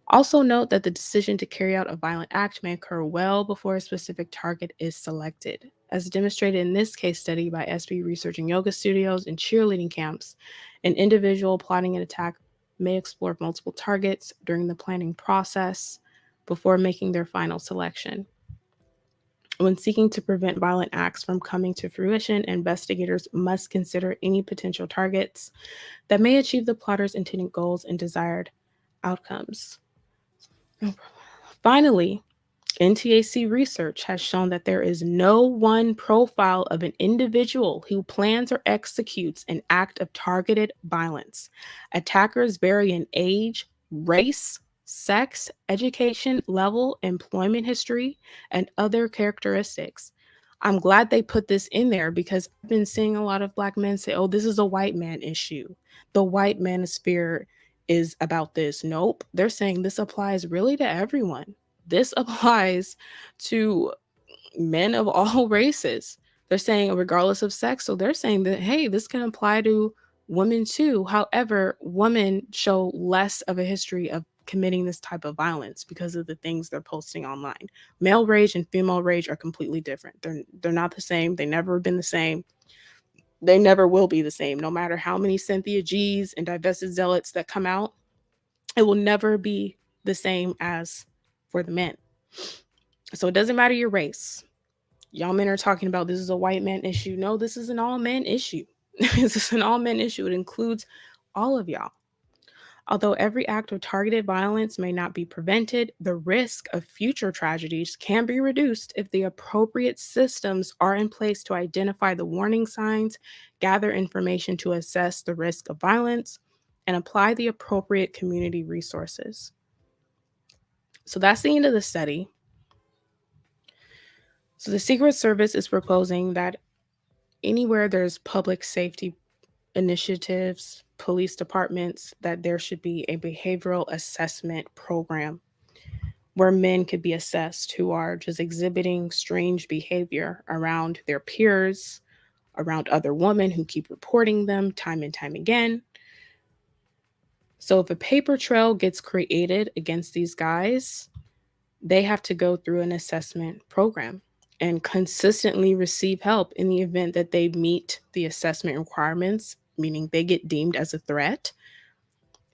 Also, note that the decision to carry out a violent act may occur well before a specific target is selected. As demonstrated in this case study by SB researching yoga studios and cheerleading camps, an individual plotting an attack may explore multiple targets during the planning process before making their final selection. When seeking to prevent violent acts from coming to fruition, investigators must consider any potential targets that may achieve the plotter's intended goals and desired outcomes. Finally, NTAC research has shown that there is no one profile of an individual who plans or executes an act of targeted violence. Attackers vary in age, race, sex, education level, employment history, and other characteristics. I'm glad they put this in there because I've been seeing a lot of Black men say, oh, this is a white man issue. The white manosphere is about this. Nope. They're saying this applies really to everyone. This applies to men of all races. They're saying regardless of sex. So they're saying that, hey, this can apply to women too. However, women show less of a history of committing this type of violence because of the things they're posting online. Male rage and female rage are completely different. They're not the same. They never been the same. They never will be the same. No matter how many Cynthia G's and divested zealots that come out, it will never be the same as for the men. So it doesn't matter your race. Y'all men are talking about this is a white man issue. No, this is an all men issue. This is an all men issue. It includes all of y'all. Although every act of targeted violence may not be prevented, the risk of future tragedies can be reduced if the appropriate systems are in place to identify the warning signs, gather information to assess the risk of violence, and apply the appropriate community resources. So that's the end of the study. So the Secret Service is proposing that anywhere there's public safety initiatives, police departments, that there should be a behavioral assessment program where men could be assessed who are just exhibiting strange behavior around their peers, around other women who keep reporting them time and time again. So if a paper trail gets created against these guys, they have to go through an assessment program and consistently receive help in the event that they meet the assessment requirements, meaning they get deemed as a threat.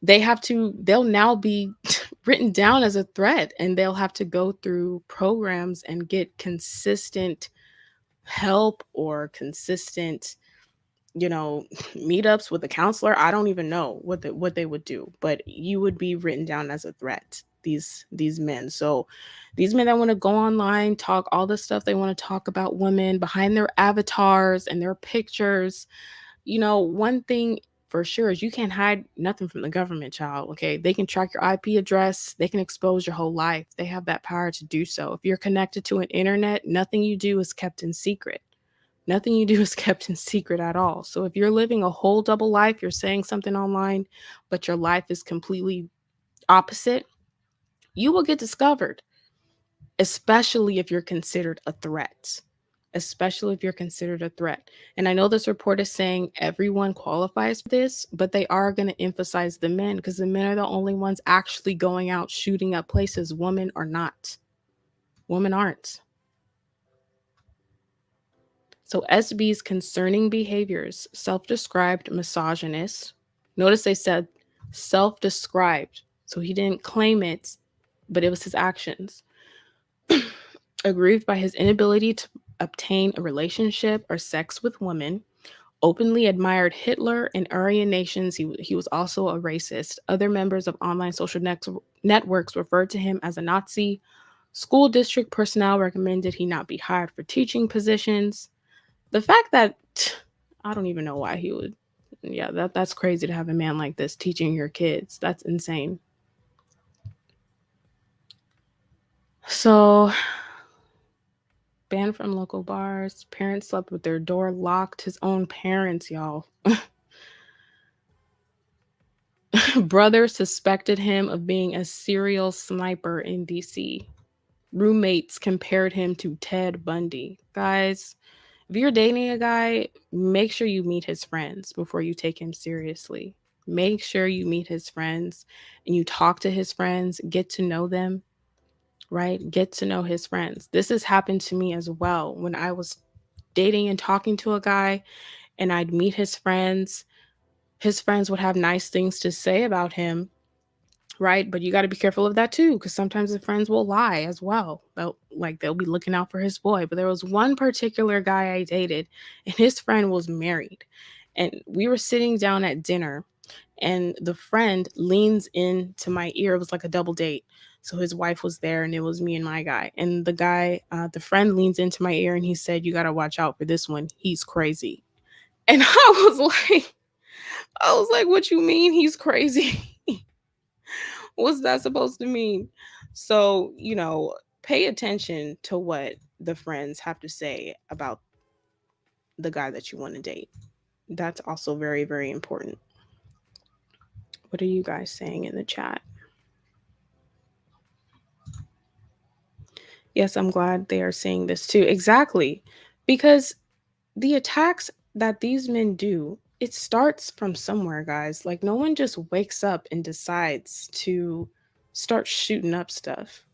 They'll now be written down as a threat, and they'll have to go through programs and get consistent help or consistent, meetups with a counselor. I don't even know what they would do, but you would be written down as a threat, these men. So these men that want to go online, talk all the stuff they want to talk about women behind their avatars and their pictures, one thing for sure is you can't hide nothing from the government, child. Okay, they can track your IP address, they can expose your whole life. They have that power to do so. If you're connected to an internet, nothing you do is kept in secret. Nothing you do is kept in secret at all. So if you're living a whole double life, you're saying something online, but your life is completely opposite, you will get discovered, especially if you're considered a threat. Especially if you're considered a threat. And I know this report is saying everyone qualifies for this, but they are going to emphasize the men because the men are the only ones actually going out shooting up places. Women are not. Women aren't. So SB's concerning behaviors, self-described misogynist. Notice they said self-described. So he didn't claim it, but it was his actions. Aggrieved by his inability to obtain a relationship or sex with women, openly admired Hitler and Aryan nations. He was also a racist. Other members of online social networks referred to him as a Nazi. School district personnel recommended he not be hired for teaching positions. The fact that I don't even know why he would. Yeah, that's crazy to have a man like this teaching your kids. That's insane. So, banned from local bars. Parents slept with their door locked. His own parents, y'all. Brother suspected him of being a serial sniper in DC. Roommates compared him to Ted Bundy. Guys, if you're dating a guy, make sure you meet his friends before you take him seriously. Make sure you meet his friends and you talk to his friends, get to know them, right? Get to know his friends. This has happened to me as well when I was dating and talking to a guy and I'd meet his friends. His friends would have nice things to say about him, right? But you got to be careful of that too, because sometimes the friends will lie as well. They'll be looking out for his boy. But there was one particular guy I dated, and his friend was married, and we were sitting down at dinner, and the friend leans into my ear. It was like a double date. So his wife was there, and it was me and my guy. And the friend leans into my ear, and he said, "You got to watch out for this one. He's crazy." And I was like, "What you mean he's crazy?" What's that supposed to mean? So, pay attention to what the friends have to say about the guy that you want to date. That's also very, very important. What are you guys saying in the chat? Yes, I'm glad they are saying this too. Exactly. Because the attacks that these men do, it starts from somewhere, guys. Like, no one just wakes up and decides to start shooting up stuff.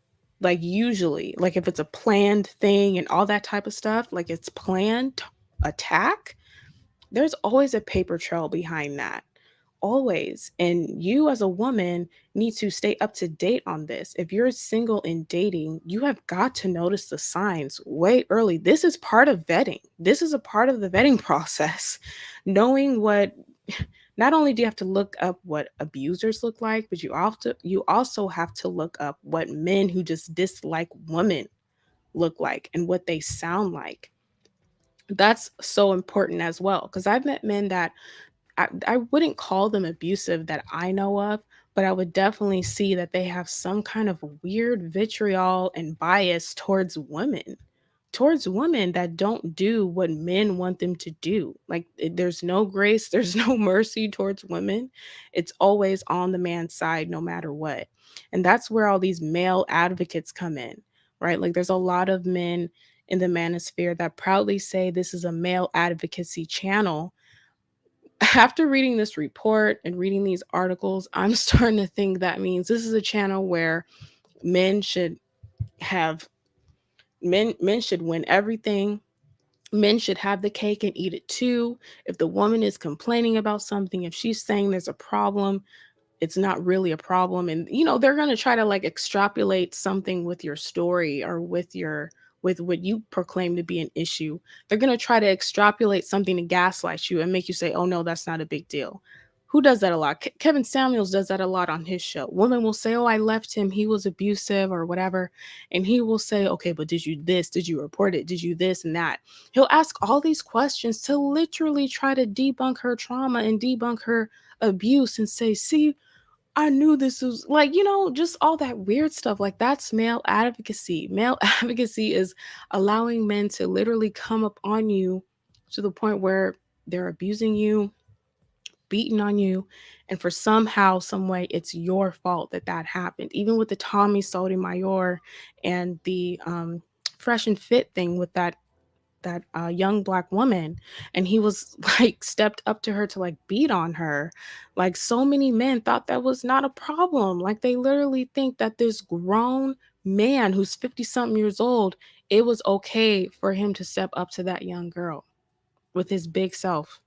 Like, usually, like, if it's a planned thing and all that type of stuff, like it's planned attack, there's always a paper trail behind that. Always. And you, as a woman, need to stay up to date on this. If you're single and dating, you have got to notice the signs way early. This is part of vetting. This is a part of the vetting process. Knowing what not only do you have to look up what abusers look like, but you also have to look up what men who just dislike women look like and what they sound like. That's so important as well. Because I've met men that I wouldn't call them abusive that I know of, but I would definitely see that they have some kind of weird vitriol and bias towards women that don't do what men want them to do. Like, there's no grace, there's no mercy towards women. It's always on the man's side no matter what. And that's where all these male advocates come in, right? Like, there's a lot of men in the manosphere that proudly say this is a male advocacy channel. After reading this report and reading these articles, I'm starting to think that means this is a channel where men should have men should win everything. Men should have the cake and eat it too. If the woman is complaining about something, if she's saying there's a problem, it's not really a problem. And they're going to try to like extrapolate something with your story or with what you proclaim to be an issue. They're going to try to extrapolate something to gaslight you and make you say, "Oh no, that's not a big deal." Who does that a lot? Kevin Samuels does that a lot on his show. Women will say, "Oh, I left him, he was abusive or whatever," and he will say, "Okay, but did you this, did you report it, did you this and that?" He'll ask all these questions to literally try to debunk her trauma and debunk her abuse and say, "See, I knew this was," like, just all that weird stuff. Like, that's male advocacy. Male advocacy is allowing men to literally come up on you to the point where they're abusing you, beating on you, and for somehow, some way, it's your fault that that happened. Even with the Tommy Sotomayor and the Fresh and Fit thing with that young black woman, and he was like stepped up to her to like beat on her. Like, so many men thought that was not a problem. Like, they literally think that this grown man who's 50 something years old, it was okay for him to step up to that young girl with his big self.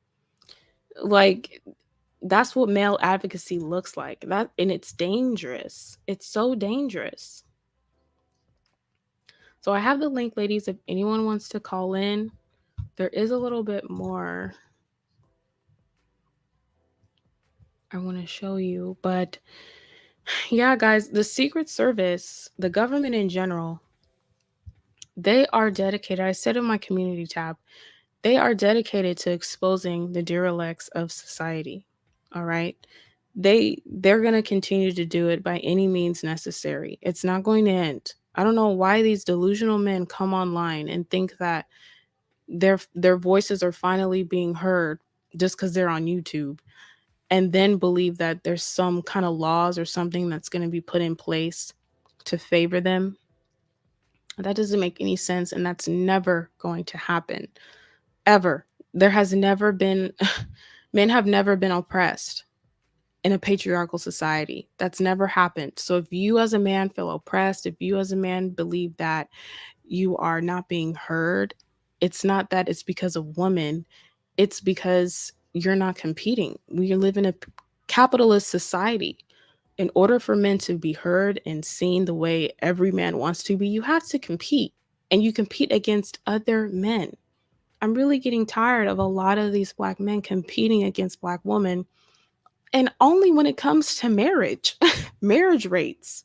Like, that's what male advocacy looks like. That, and it's dangerous. It's so dangerous. So I have the link, ladies, if anyone wants to call in. There is a little bit more I want to show you, but yeah, guys, the Secret Service, the government in general, they are dedicated. I said in my community tab, they are dedicated to exposing the derelicts of society. All right. They're going to continue to do it by any means necessary. It's not going to end. I don't know why these delusional men come online and think that their voices are finally being heard just cuz they're on YouTube, and then believe that there's some kind of laws or something that's going to be put in place to favor them. That doesn't make any sense, and that's never going to happen. Ever. There has never been, men have never been oppressed in a patriarchal society. That's never happened. So if you as a man feel oppressed, if you as a man believe that you are not being heard, it's not that it's because of women, it's because you're not competing. We live in a capitalist society. In order for men to be heard and seen the way every man wants to be, you have to compete, and you compete against other men. I'm really getting tired of a lot of these black men competing against black women, and only when it comes to marriage, marriage rates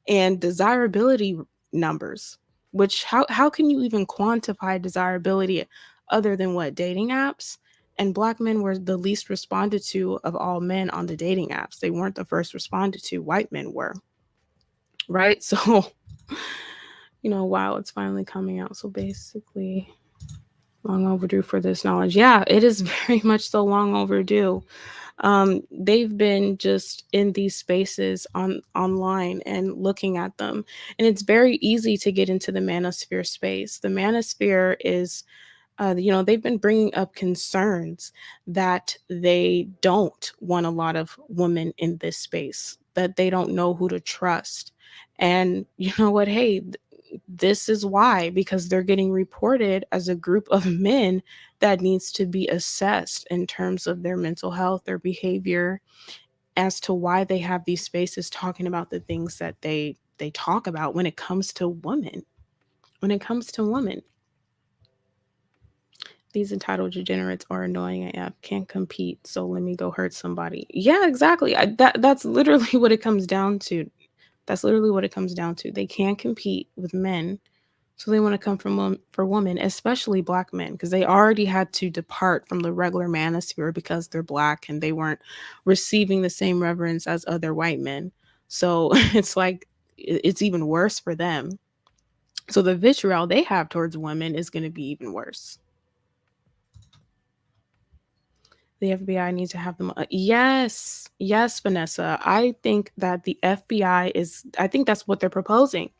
and desirability numbers. Which, how can you even quantify desirability other than what, dating apps? And black men were the least responded to of all men on the dating apps. They weren't the first responded to, white men were, right? So wow, it's finally coming out. So basically, long overdue for this knowledge. Yeah, it is very much so long overdue. They've been just in these spaces online and looking at them, and it's very easy to get into the manosphere space. The manosphere is they've been bringing up concerns that they don't want a lot of women in this space, that they don't know who to trust. And you know what? Hey, this is why, because they're getting reported as a group of men that needs to be assessed in terms of their mental health, their behavior, as to why they have these spaces talking about the things that they talk about when it comes to women. When it comes to women, these entitled degenerates are annoying AF. Can't compete, so let me go hurt somebody. Yeah, exactly. That's literally what it comes down to. That's literally what it comes down to. They can't compete with men, so they want to come from for women, especially black men, because they already had to depart from the regular manosphere because they're black and they weren't receiving the same reverence as other white men. So it's like it's even worse for them. So the vitriol they have towards women is going to be even worse. The FBI needs to have them. Yes, yes, Vanessa. I think that the FBI is. I think that's what they're proposing.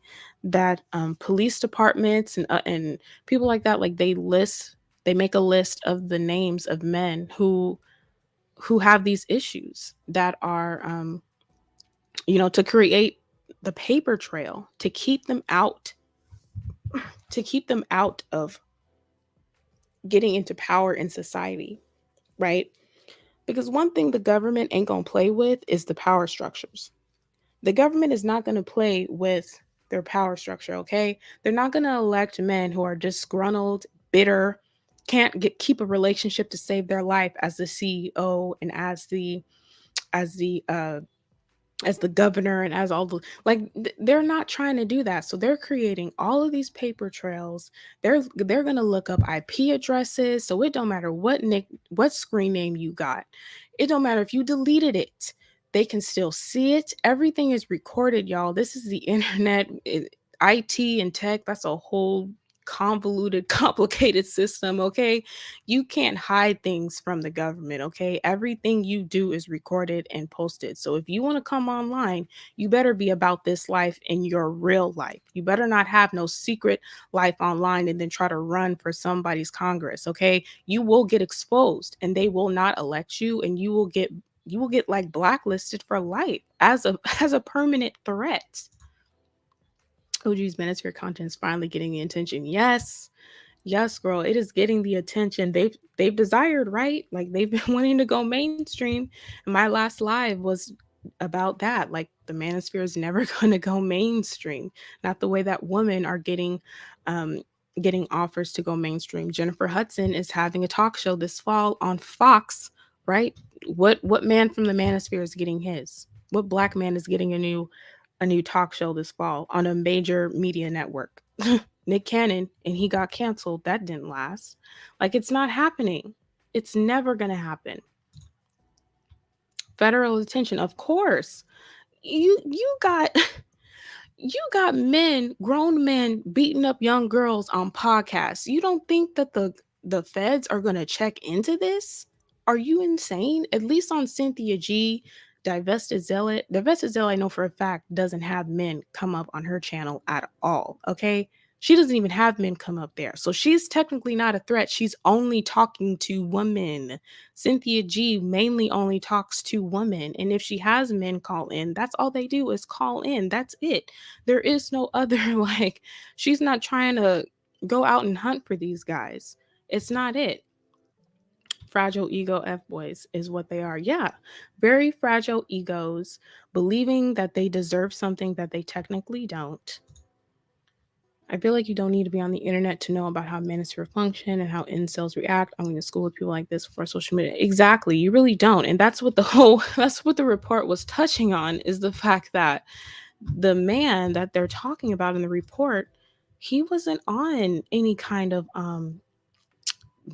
That police departments and people like they list. They make a list of the names of men who have these issues that are to create the paper trail to keep them out, of getting into power in society, right? Because one thing the government ain't going to play with is the power structures. The government is not going to play with their power structure, okay? They're not going to elect men who are disgruntled, bitter, can't keep a relationship to save their life as the CEO and as the as the governor and as all the they're not trying to do that. So they're creating all of these paper trails. They're going to look up IP addresses, so it don't matter what screen name you got. It don't matter if you deleted it. They can still see it. Everything is recorded, y'all. This is the internet. IT and tech, that's a whole convoluted, complicated system, okay? You can't hide things from the government, okay? Everything you do is recorded and posted. So if you want to come online, you better be about this life in your real life. You better not have no secret life online and then try to run for somebody's Congress, okay? You will get exposed and they will not elect you, and you will get like blacklisted for life as a as a permanent threat. OG's Manosphere content is finally getting the attention. Yes, yes, girl, it is getting the attention they've desired, right? Like they've been wanting to go mainstream. And my last live was about that. Like the Manosphere is never going to go mainstream. Not the way that women are um getting offers to go mainstream. Jennifer Hudson is having a talk show this fall on Fox, right? What man from the Manosphere is getting his? What black man is getting a new talk show this fall on a major media network? Nick Cannon, and he got canceled. That didn't last. Like it's not happening. It's never going to happen. Federal attention, of course. You got you got men, grown men beating up young girls on podcasts. You don't think that the feds are going to check into this? Are you insane? At least on Cynthia G, Divested Zealot. Divested Zealot, I know for a fact, doesn't have men come up on her channel at all. Okay. She doesn't even have men come up there. So she's technically not a threat. She's only talking to women. Cynthia G mainly only talks to women. And if she has men call in, that's all they do is call in. That's it. There is no other, like, she's not trying to go out and hunt for these guys. It's not it. Fragile ego F boys is what they are. Yeah. Very fragile egos, believing that they deserve something that they technically don't. I feel like you don't need to be on the internet to know about how manosphere function and how incels react. I'm going to school with people like this for social media. Exactly. You really don't. And that's what that's what the report was touching on, is the fact that the man that they're talking about in the report, he wasn't on any kind of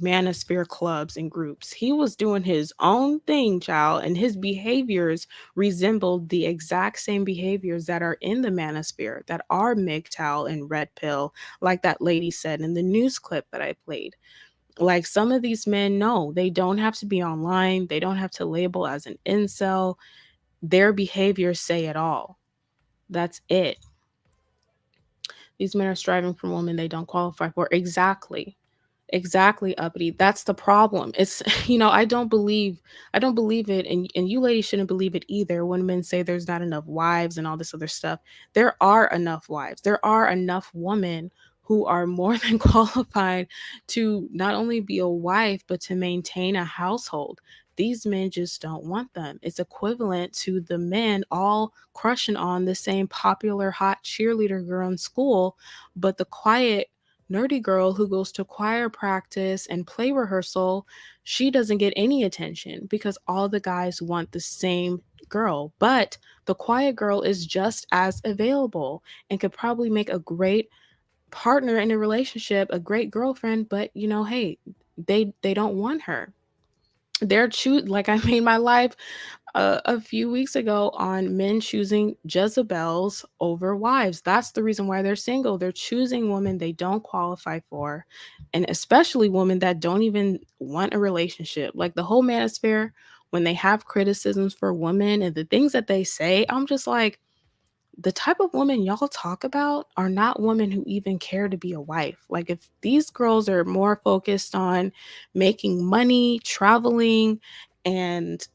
manosphere clubs and groups. He was doing his own thing, child, and his behaviors resembled the exact same behaviors that are in the manosphere, that are MGTOW and red pill, like that lady said in the news clip that I played. Like some of these men, no, they don't have to be online. They don't have to label as an incel. Their behaviors say it all. That's it. These men are striving for women they don't qualify for. Exactly. Exactly, uppity. That's the problem. It's I don't believe it, and you ladies shouldn't believe it either when men say there's not enough wives and all this other stuff. There are enough wives. There are enough women who are more than qualified to not only be a wife but to maintain a household. These men just don't want them. It's equivalent to the men all crushing on the same popular hot cheerleader girl in school, but the quiet nerdy girl who goes to choir practice and play rehearsal, she doesn't get any attention because all the guys want the same girl. But the quiet girl is just as available and could probably make a great partner in a relationship, a great girlfriend, but hey, they don't want her. They're choose like I made my life a few weeks ago on men choosing Jezebels over wives. That's the reason why they're single. They're choosing women they don't qualify for, and especially women that don't even want a relationship. Like the whole manosphere, when they have criticisms for women and the things that they say, I'm just like, the type of women y'all talk about are not women who even care to be a wife. Like, if these girls are more focused on making money, traveling, and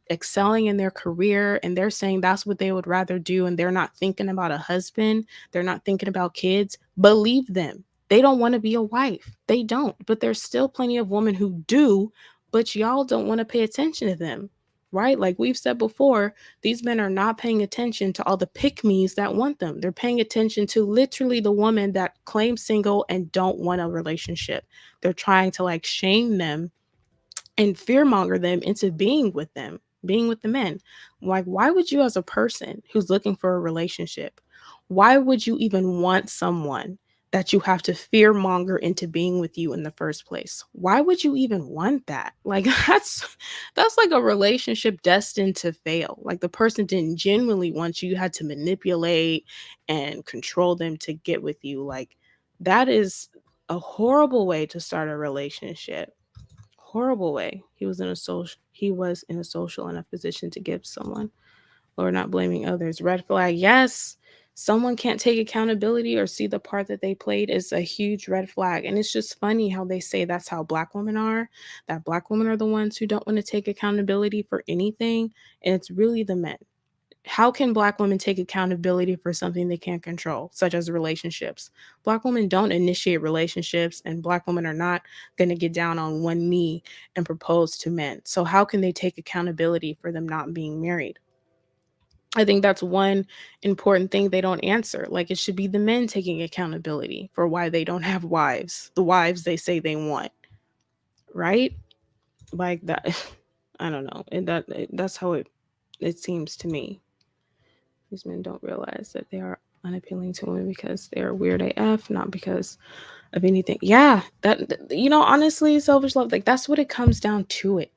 excelling in their career, and they're saying that's what they would rather do, and they're not thinking about a husband, they're not thinking about kids, believe them. They don't want to be a wife. They don't. But there's still plenty of women who do, but y'all don't want to pay attention to them, right? Like we've said before, these men are not paying attention to all the pick me's that want them. They're paying attention to literally the woman that claims single and don't want a relationship. They're trying to like shame them and fearmonger them into being with them, being with the men. Like, why would you, as a person who's looking for a relationship, why would you even want someone that you have to fearmonger into being with you in the first place? Why would you even want that? Like, that's like a relationship destined to fail. Like the person didn't genuinely want you, you had to manipulate and control them to get with you. Like, that is a horrible way to start a relationship. Horrible way. He was in a social enough position to give someone, or not blaming others. Red flag. Yes, someone can't take accountability or see the part that they played is a huge red flag. And it's just funny how they say that's how black women are, that black women are the ones who don't want to take accountability for anything, and it's really the men. How can Black women take accountability for something they can't control, such as relationships? Black women don't initiate relationships, and Black women are not going to get down on one knee and propose to men. So, how can they take accountability for them not being married? I think that's one important thing they don't answer. Like, it should be the men taking accountability for why they don't have wives, the wives they say they want, right? Like that. I don't know. That's how it seems to me. These men don't realize that they are unappealing to women because they are weird AF, not because of anything. Yeah, honestly, selfish love, like that's what it comes down to it.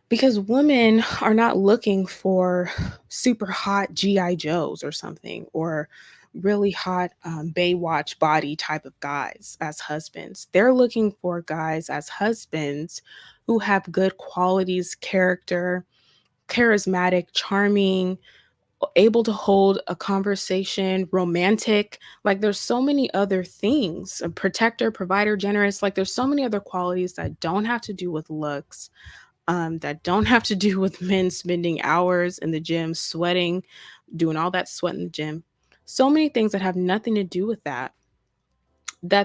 Because women are not looking for super hot GI Joes or something, or really hot Baywatch body type of guys as husbands. They're looking for guys as husbands who have good qualities, character, charismatic, charming, able to hold a conversation, romantic. Like there's so many other things, a protector, provider, generous. Like there's so many other qualities that don't have to do with looks, that don't have to do with men spending hours in the gym, sweating, doing all that sweat in the gym. So many things that have nothing to do with that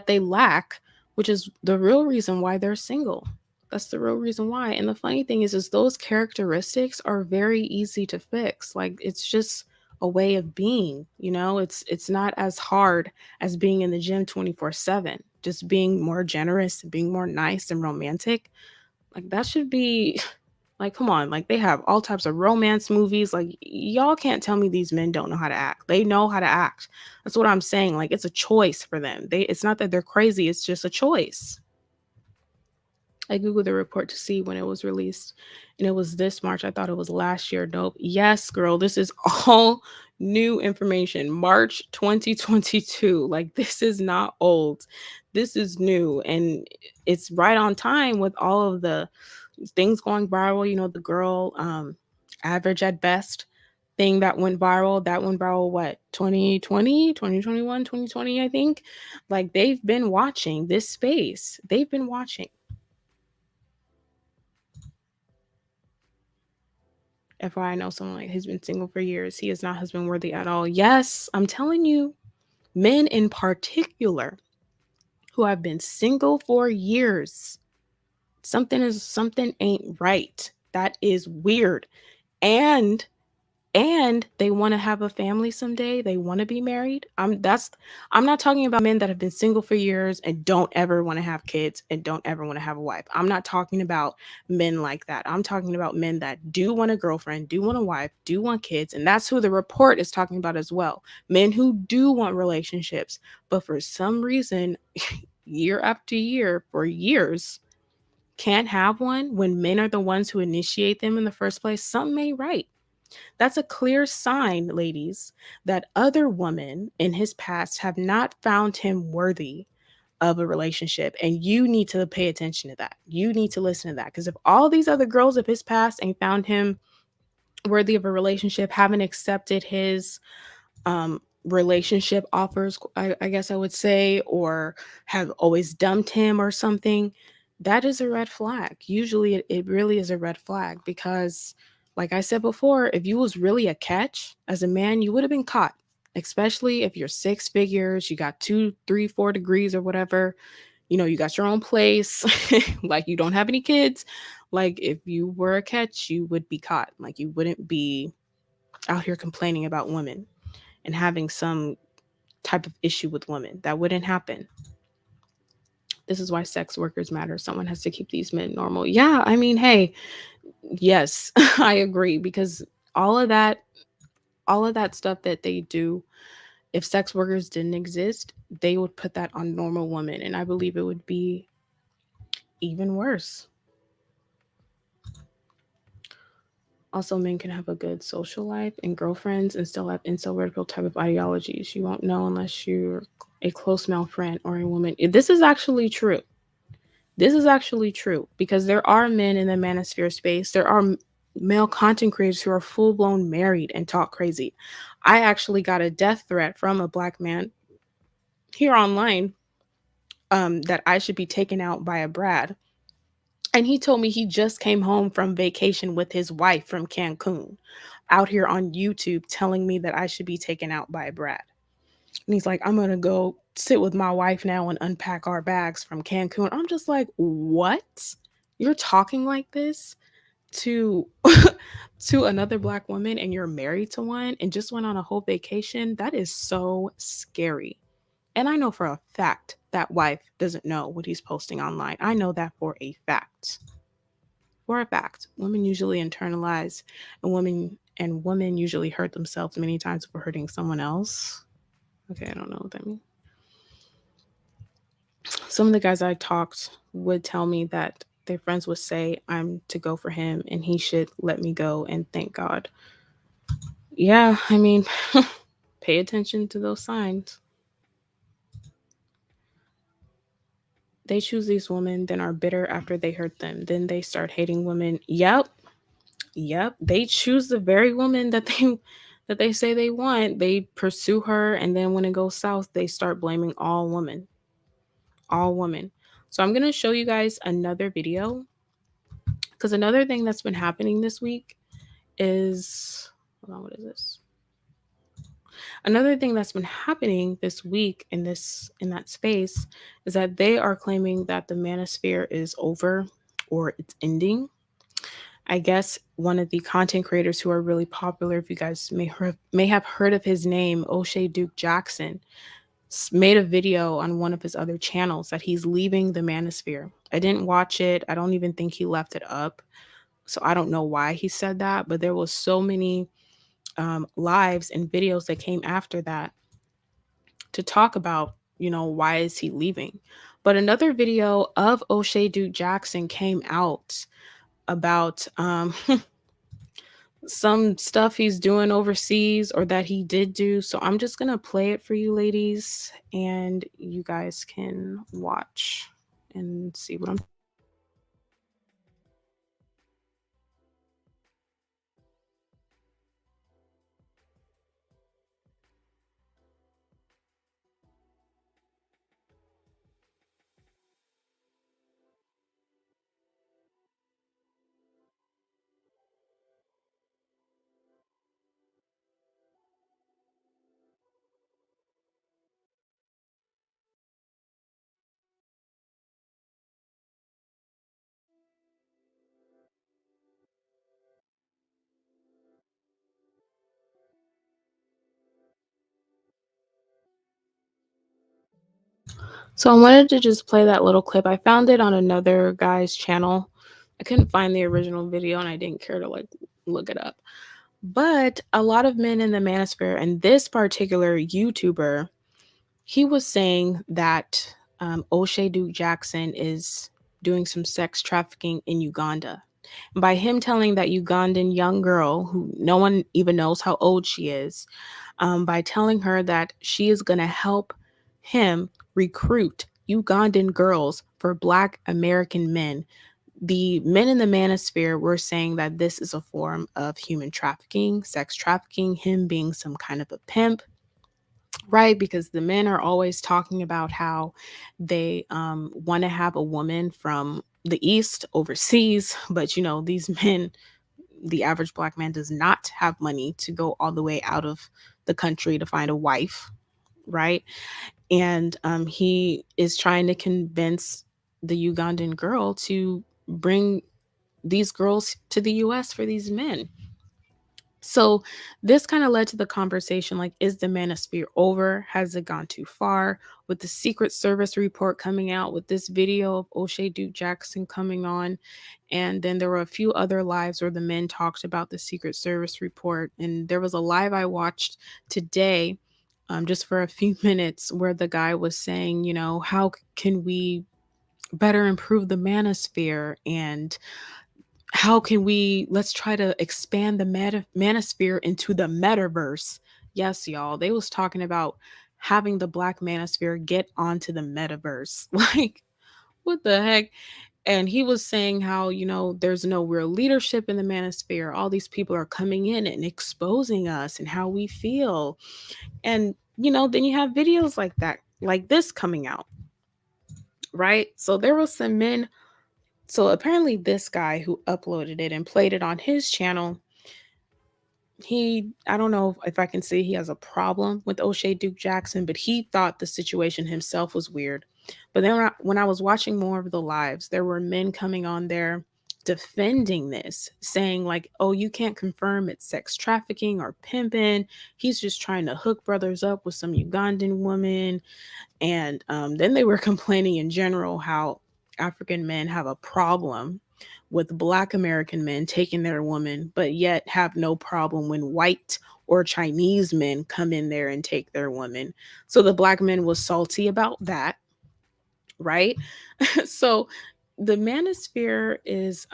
they lack, which is the real reason why they're single. That's the real reason why. And the funny thing is those characteristics are very easy to fix. Like it's just a way of being, it's not as hard as being in the gym 24/7. Just being more generous, being more nice and romantic. Like that should be like, come on, like they have all types of romance movies. Like, y'all can't tell me these men don't know how to act. They know how to act. That's what I'm saying. Like, it's a choice for them. It's not that they're crazy, it's just a choice. I Googled the report to see when it was released, and it was this March. I thought it was last year. Nope. Yes, girl, this is all new information. March 2022. Like, this is not old. This is new, and it's right on time with all of the things going viral. The girl, average at best thing that went viral what, 2020, 2021, 2020, I think. Like they've been watching this space. They've been watching. FYI, I know someone like he's been single for years. He is not husband worthy at all. Yes, I'm telling you, men in particular who have been single for years, something ain't right. That is weird. And they want to have a family someday. They want to be married. I'm not talking about men that have been single for years and don't ever want to have kids and don't ever want to have a wife. I'm not talking about men like that. I'm talking about men that do want a girlfriend, do want a wife, do want kids, and that's who the report is talking about as well. Men who do want relationships, but for some reason year after year for years can't have one when men are the ones who initiate them in the first place. Something ain't right. That's a clear sign, ladies, that other women in his past have not found him worthy of a relationship. And you need to pay attention to that. You need to listen to that. Because if all these other girls of his past ain't found him worthy of a relationship, haven't accepted his relationship offers, I guess I would say, or have always dumped him or something, that is a red flag. Usually it really is a red flag because, like I said before, if you was really a catch as a man, you would have been caught. Especially if you're six figures, you got 2, 3, 4 degrees or whatever, you got your own place, like you don't have any kids. Like if you were a catch, you would be caught. Like you wouldn't be out here complaining about women and having some type of issue with women. That wouldn't happen. This is why sex workers matter. Someone has to keep these men normal. Yeah, I mean, hey, yes, I agree because all of that all of that stuff that they do, if sex workers didn't exist, they would put that on normal women, and I believe it would be even worse. Also, men can have a good social life and girlfriends and still have incel vertical type of ideologies. You won't know unless you're a close male friend or a woman. This is actually true. This is actually true because there are men in the manosphere space. There are male content creators who are full blown married and talk crazy. I actually got a death threat from a Black man here online, that I should be taken out by a Brad. And he told me he just came home from vacation with his wife from Cancun. out here on YouTube telling me that I should be taken out by Brad. And he's like, I'm gonna go sit with my wife now and unpack our bags from Cancun. I'm just like, what? You're talking like this to to another black woman and you're married to one and just went on a whole vacation? That is so scary. And I know for a fact that wife doesn't know what he's posting online. I know that for a fact. For a fact. Women usually internalize, and women usually hurt themselves many times for hurting someone else. Okay, I don't know what that means. Some of the guys I talked would tell me that their friends would say I'm to go for him and he should let me go and thank God. Yeah, I mean, pay attention to those signs. They choose these women, then are bitter after they hurt them. Then they start hating women. Yep, yep. They choose the very woman that they say they want. They pursue her, and then when it goes south, they start blaming all women. All women. So I'm gonna show you guys another video because another thing that's been happening this week is, hold on, what is this? Another thing that's been happening this week in that space is that they are claiming that the manosphere is over or it's ending. I guess one of the content creators who are really popular, if you guys may have heard of his name, O'Shea Duke Jackson, made a video on one of his other channels that he's leaving the manosphere. I didn't watch it. I don't even think he left it up. So I don't know why he said that, but there was so many lives and videos that came after that to talk about, why is he leaving. But another video of O'Shea Duke Jackson came out about some stuff he's doing overseas or that he did do. So I'm just going to play it for you ladies and you guys can watch and see what I'm. So I wanted to just play that little clip. I found it on another guy's channel. I couldn't find the original video and I didn't care to like look it up. But a lot of men in the manosphere and this particular YouTuber, he was saying that O'Shea Duke Jackson is doing some sex trafficking in Uganda. And by him telling that Ugandan young girl, who no one even knows how old she is, by telling her that she is going to help him recruit Ugandan girls for Black American men. The men in the manosphere were saying that this is a form of human trafficking, sex trafficking, him being some kind of a pimp, right? Because the men are always talking about how they want to have a woman from the East overseas, but these men, the average Black man does not have money to go all the way out of the country to find a wife, right? And he is trying to convince the Ugandan girl to bring these girls to the US for these men. So this kind of led to the conversation like, is the manosphere over? Has it gone too far? With the Secret Service report coming out, with this video of O'Shea Duke Jackson coming on. And then there were a few other lives where the men talked about the Secret Service report. And there was a live I watched today, just for a few minutes, where the guy was saying, how can we better improve the manosphere, and how can we let's try to expand the manosphere into the metaverse. Yes, y'all, they was talking about having the Black manosphere get onto the metaverse. Like, what the heck? And he was saying how, there's no real leadership in the manosphere. All these people are coming in and exposing us and how we feel. And then you have videos like that, like this coming out, right? So there was some men. So apparently this guy who uploaded it and played it on his channel, I don't know if I can say he has a problem with O'Shea Duke Jackson, but he thought the situation himself was weird. But then when I was watching more of the lives, there were men coming on there defending this, saying like, "Oh, you can't confirm it's sex trafficking or pimping. He's just trying to hook brothers up with some Ugandan woman." And then they were complaining in general how African men have a problem with Black American men taking their woman, but yet have no problem when white or Chinese men come in there and take their woman. So the Black men was salty about that, right? So the manosphere is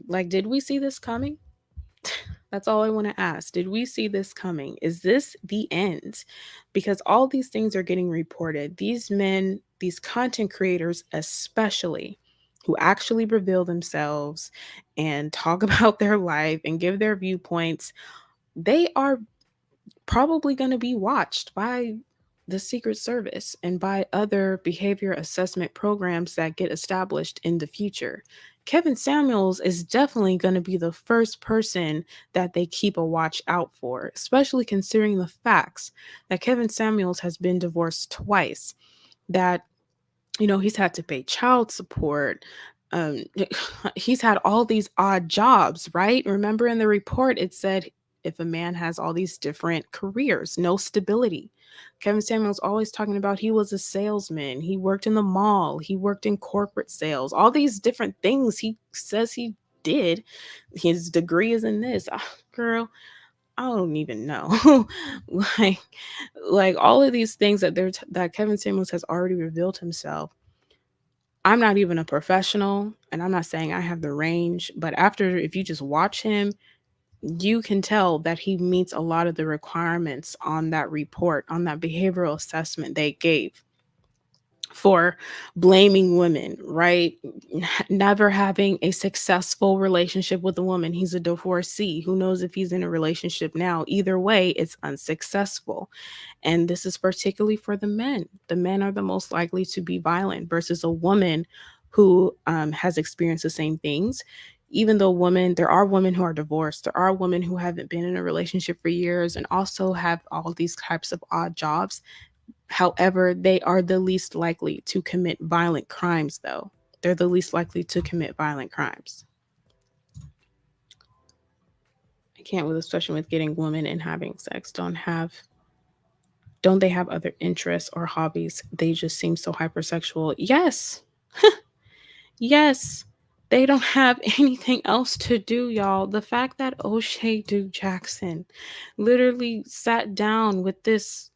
like, did we see this coming? That's all I want to ask. Did we see this coming? Is this the end? Because all these things are getting reported. These men, these content creators, especially, who actually reveal themselves and talk about their life and give their viewpoints, they are probably going to be watched by the Secret Service and by other behavior assessment programs that get established in the future. Kevin Samuels is definitely going to be the first person that they keep a watch out for, especially considering the facts that Kevin Samuels has been divorced twice, that he's had to pay child support. Um, he's had all these odd jobs, right? Remember in the report, it said if a man has all these different careers, no stability. Kevin Samuel's always talking about he was a salesman, he worked in the mall, he worked in corporate sales, all these different things he says he did. His degree is in this. Ah, girl, I don't even know. like, like all of these things that Kevin Samuels has already revealed himself. I'm not even a professional and I'm not saying I have the range, but after if you just watch him, you can tell that he meets a lot of the requirements on that report, on that behavioral assessment they gave for blaming women, right? Never having a successful relationship with a woman. He's a divorcee. Who knows if he's in a relationship now? Either way, it's unsuccessful. And this is particularly for the men. The men are the most likely to be violent versus a woman who has experienced the same things. Even though there are women who are divorced, there are women who haven't been in a relationship for years and also have all these types of odd jobs. However, they are the least likely to commit violent crimes, though. They're the least likely to commit violent crimes. I can't with especially with getting women and having sex. Don't they have other interests or hobbies? They just seem so hypersexual. Yes. Yes. They don't have anything else to do, y'all. The fact that O'Shea Duke Jackson literally sat down with this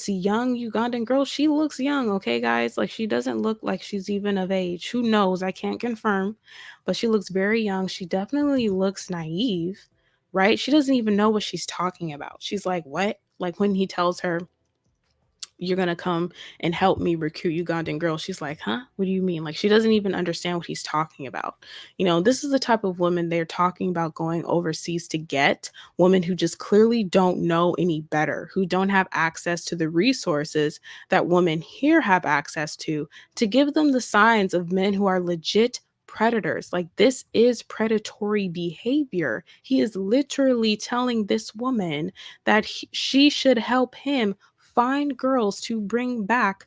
young Ugandan girl. She looks young, okay, guys? Like she doesn't look like she's even of age. Who knows? I can't confirm, but she looks very young. She definitely looks naive, right? She doesn't even know what she's talking about. She's like, "What?" Like when he tells her, "You're gonna come and help me recruit Ugandan girls." She's like, "Huh? What do you mean?" Like she doesn't even understand what he's talking about. This is the type of woman they're talking about going overseas to get. Women who just clearly don't know any better, who don't have access to the resources that women here have access to give them the signs of men who are legit predators. Like this is predatory behavior. He is literally telling this woman that she should help him find girls to bring back,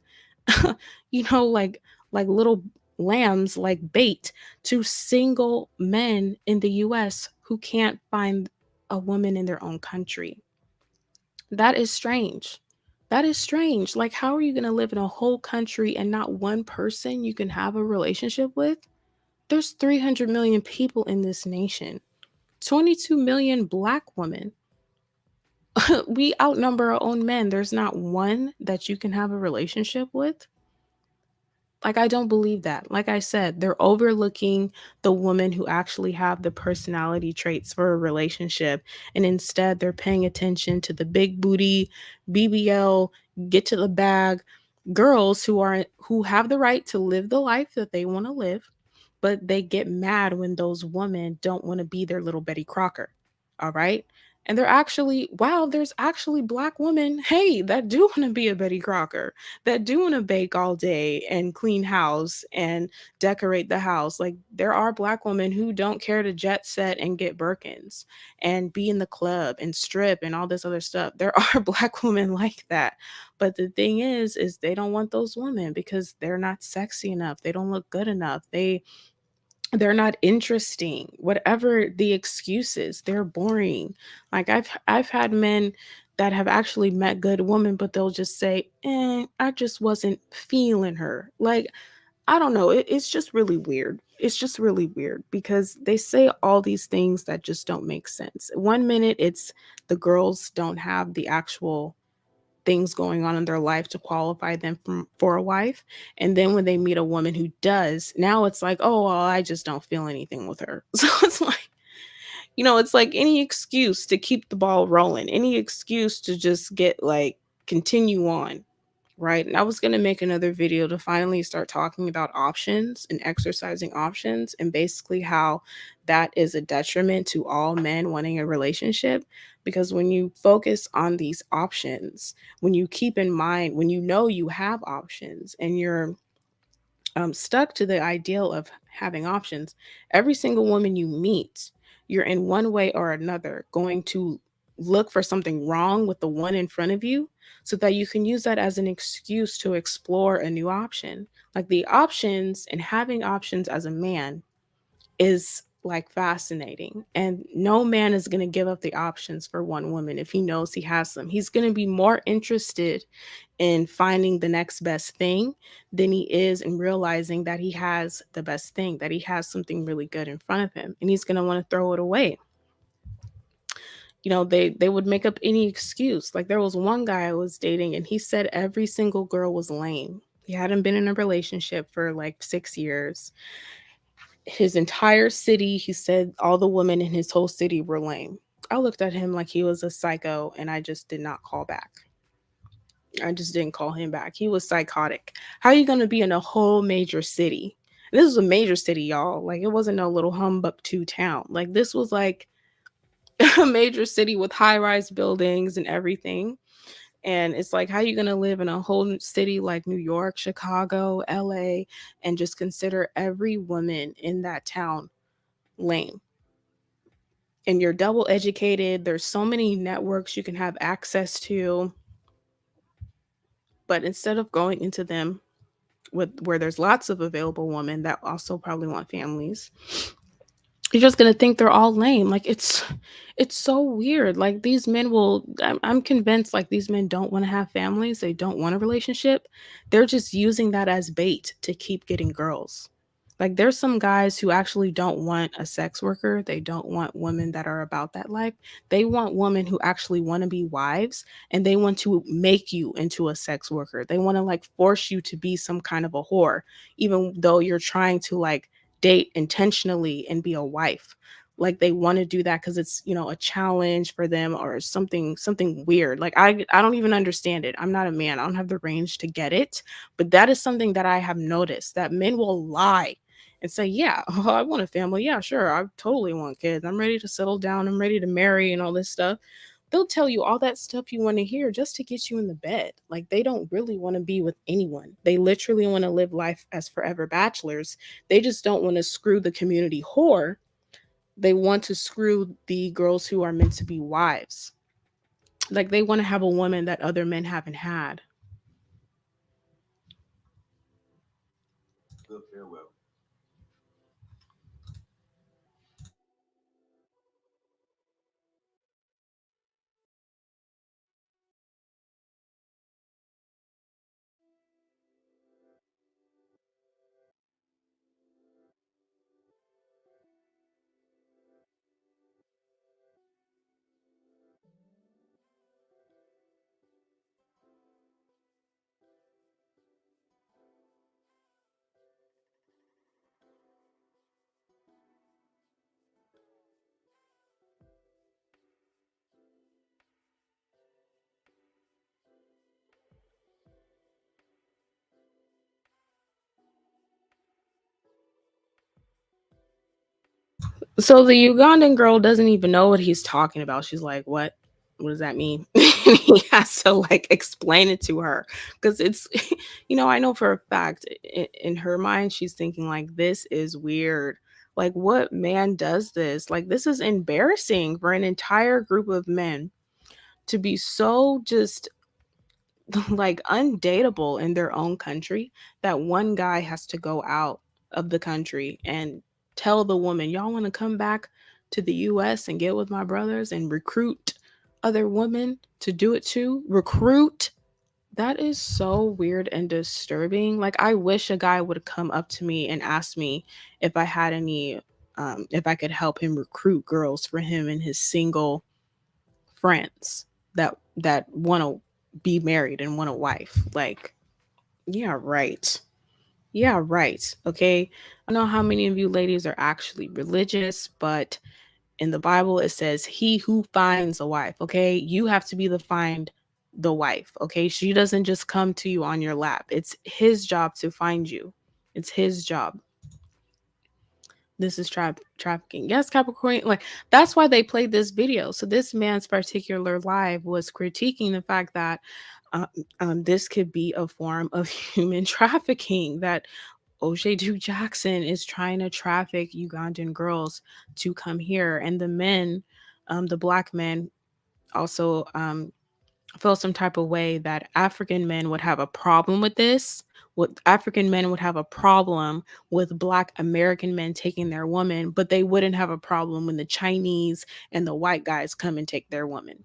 like little lambs, like bait to single men in the US who can't find a woman in their own country. That is strange. That is strange. Like, how are you going to live in a whole country and not one person you can have a relationship with? There's 300 million people in this nation, 22 million Black women. We outnumber our own men. There's not one that you can have a relationship with. Like, I don't believe that. Like I said, they're overlooking the women who actually have the personality traits for a relationship. And instead, they're paying attention to the big booty, BBL, get to the bag girls who have the right to live the life that they want to live, but they get mad when those women don't want to be their little Betty Crocker. All right. And they're actually, wow, there's actually black women, hey, that do want to be a Betty Crocker, that do want to bake all day and clean house and decorate the house. Like there are black women who don't care to jet set and get Birkins and be in the club and strip and all this other stuff. There are black women like that. But the thing is they don't want those women because they're not sexy enough. They don't look good enough. They're not interesting. Whatever the excuses, they're boring. Like I've had men that have actually met good women, but they'll just say, I just wasn't feeling her. Like, I don't know. It's just really weird. It's just really weird because they say all these things that just don't make sense. One minute it's the girls don't have the actual things going on in their life to qualify them for a wife. And then when they meet a woman who does, now it's like, oh, well, I just don't feel anything with her. So it's like, it's like any excuse to keep the ball rolling, any excuse to just get like continue on. Right. And I was going to make another video to finally start talking about options and exercising options and basically how that is a detriment to all men wanting a relationship. Because when you focus on these options, when you keep in mind, when you know you have options and you're stuck to the ideal of having options, every single woman you meet, you're in one way or another going to look for something wrong with the one in front of you so that you can use that as an excuse to explore a new option. Like the options and having options as a man is like fascinating. And no man is going to give up the options for one woman if he knows he has them. He's going to be more interested in finding the next best thing than he is in realizing that he has the best thing, that he has something really good in front of him, and he's going to want to throw it away. They would make up any excuse. Like there was one guy I was dating and he said every single girl was lame. He hadn't been in a relationship for like 6 years. His entire city, he said all the women in his whole city were lame. I looked at him like he was a psycho and I just did not call back. I just didn't call him back. He was psychotic. How are you going to be in a whole major city? This is a major city, y'all. Like it wasn't no little Humbug-2 town. Like this was like a major city with high-rise buildings and everything. And it's like, how are you going to live in a whole city like New York, Chicago, LA, and just consider every woman in that town lame? And you're double educated. There's so many networks you can have access to. But instead of going into them with where there's lots of available women that also probably want families, you're just gonna think they're all lame. Like it's so weird. Like these men will, I'm convinced like these men don't want to have families, they don't want a relationship. They're just using that as bait to keep getting girls. Like there's some guys who actually don't want a sex worker. They don't want women that are about that life. They want women who actually want to be wives and they want to make you into a sex worker. They want to like force you to be some kind of a whore, even though you're trying to like date intentionally and be a wife. Like they want to do that because it's, a challenge for them or something weird. Like I don't even understand it. I'm not a man. I don't have the range to get it. But that is something that I have noticed, that men will lie and say, yeah, oh, I want a family. Yeah, sure. I totally want kids. I'm ready to settle down. I'm ready to marry and all this stuff. They'll tell you all that stuff you want to hear just to get you in the bed. Like they don't really want to be with anyone. They literally want to live life as forever bachelors. They just don't want to screw the community whore. They want to screw the girls who are meant to be wives. Like they want to have a woman that other men haven't had. So the Ugandan girl doesn't even know what he's talking about. She's like, "What? What does that mean?" He has to like explain it to her because it's, I know for a fact in her mind she's thinking like, "This is weird. Like, what man does this? Like, this is embarrassing for an entire group of men to be so just like undateable in their own country that one guy has to go out of the country and tell the woman, y'all want to come back to the US and get with my brothers and recruit other women to do it too? Recruit? That is so weird and disturbing. Like, I wish a guy would come up to me and ask me if I had any, if I could help him recruit girls for him and his single friends that want to be married and want a wife. Like, yeah, right. Yeah, right. Okay. I don't know how many of you ladies are actually religious, but in the Bible it says, "He who finds a wife." Okay, you have to be the find the wife. Okay, she doesn't just come to you on your lap. It's his job to find you. It's his job. This is trafficking. Yes, Capricorn. Like, that's why they played this video. So this man's particular live was critiquing the fact that uh, this could be a form of human trafficking. That O'Shea Duke Jackson is trying to traffic Ugandan girls to come here, and the men, the black men, also feel some type of way that African men would have a problem with this. What African men would have a problem with Black American men taking their woman, but they wouldn't have a problem when the Chinese and the white guys come and take their woman.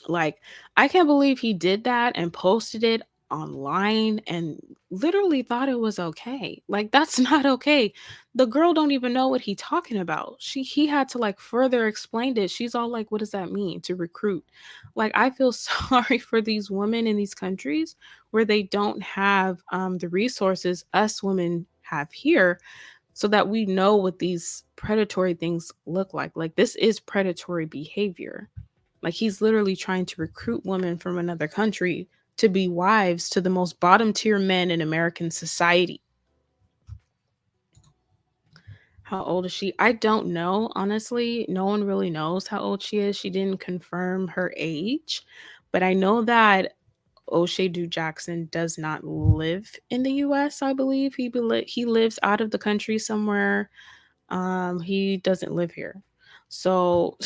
Like, I can't believe he did that and posted it online and literally thought it was okay. Like, that's not okay. The girl don't even know what he talking about. He had to like further explain it. She's all like, "What does that mean to recruit?" Like, I feel sorry for these women in these countries where they don't have the resources us women have here, so that we know what these predatory things look like. Like, this is predatory behavior. Like, he's literally trying to recruit women from another country to be wives to the most bottom tier men in American society. How old is she? I don't know, honestly. No one really knows how old she is. She didn't confirm her age, but I know that O'Shea Du Jackson does not live in the US, I believe. He lives out of the country somewhere. He doesn't live here. So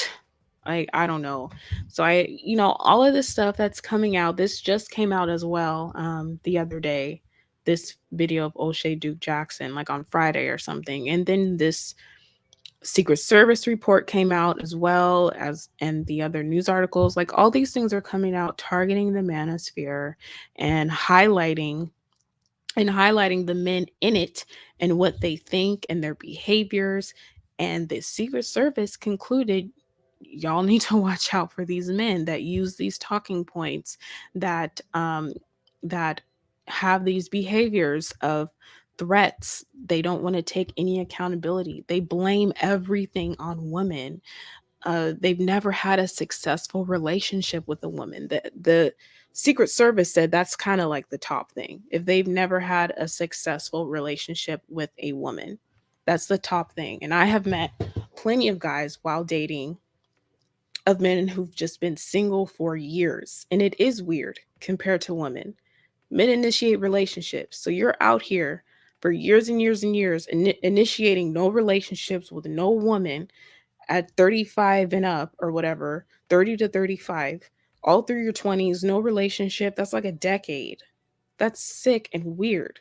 I don't know. So all of this stuff that's coming out, this just came out as well the other day. This video of O'Shea Duke Jackson, like on Friday or something. And then this Secret Service report came out as well as and the other news articles. Like, all these things are coming out targeting the manosphere and highlighting the men in it and what they think and their behaviors. And the Secret Service concluded, y'all need to watch out for these men that use these talking points, that have these behaviors of threats. They don't want to take any accountability. They blame everything on women. They've never had a successful relationship with a woman. The Secret Service said that's kind of like the top thing. If they've never had a successful relationship with a woman, that's the top thing. And I have met plenty of guys while dating, of men who've just been single for years, and it is weird compared to women. Men initiate relationships, so you're out here for years and years and years, initiating no relationships with no woman at 35 and up or whatever, 30 to 35, all through your 20s, no relationship. That's like a decade. That's sick and weird.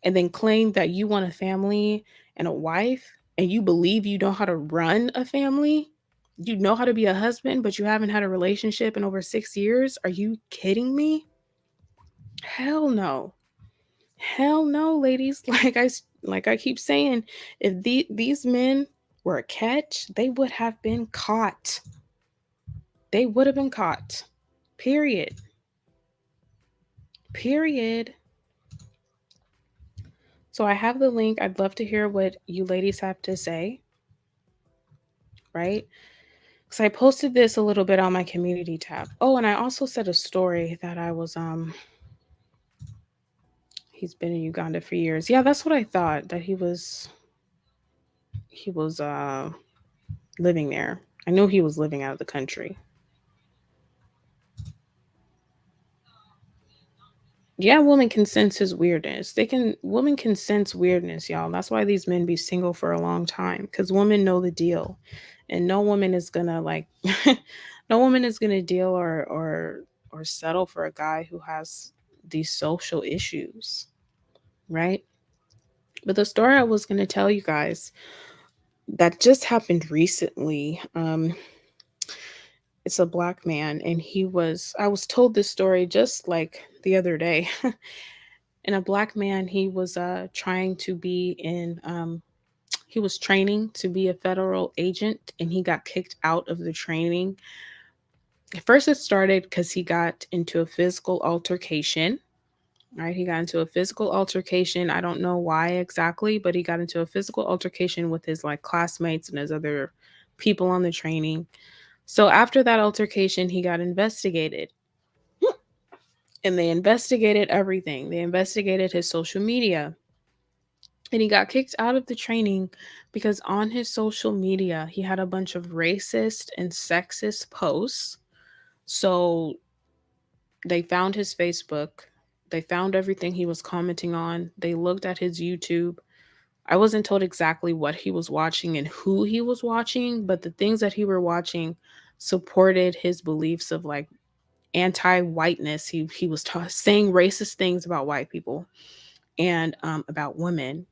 And then claim that you want a family and a wife and you believe you know how to run a family. You know how to be a husband, but you haven't had a relationship in over 6 years. Are you kidding me? Hell no. Hell no, ladies. Like I keep saying, if these men were a catch, they would have been caught. They would have been caught. Period. Period. So I have the link. I'd love to hear what you ladies have to say, right? Because I posted this a little bit on my community tab. Oh, and I also said a story that I was he's been in Uganda for years. Yeah, that's what I thought. That he was living there. I know he was living out of the country. Yeah, women can sense his weirdness. Women can sense weirdness, y'all. That's why these men be single for a long time, cuz women know the deal. And no woman is going to like no woman is going to deal or settle for a guy who has these social issues, right? But the story I was going to tell you guys that just happened recently. It's a black man, and I was told this story just like the other day. And a black man, he was trying to be in he was training to be a federal agent, and he got kicked out of the training. At first it started because he got into a physical altercation. Right, he got into a physical altercation. I don't know why exactly, but he got into a physical altercation with his like classmates and his other people on the training. So after that altercation, he got investigated. And they investigated everything. They investigated his social media. And he got kicked out of the training because on his social media, he had a bunch of racist and sexist posts. So they found his Facebook. They found everything he was commenting on. They looked at his YouTube. I wasn't told exactly what he was watching and who he was watching, but the things that he were watching supported his beliefs of like anti-whiteness. He was saying racist things about white people and about women,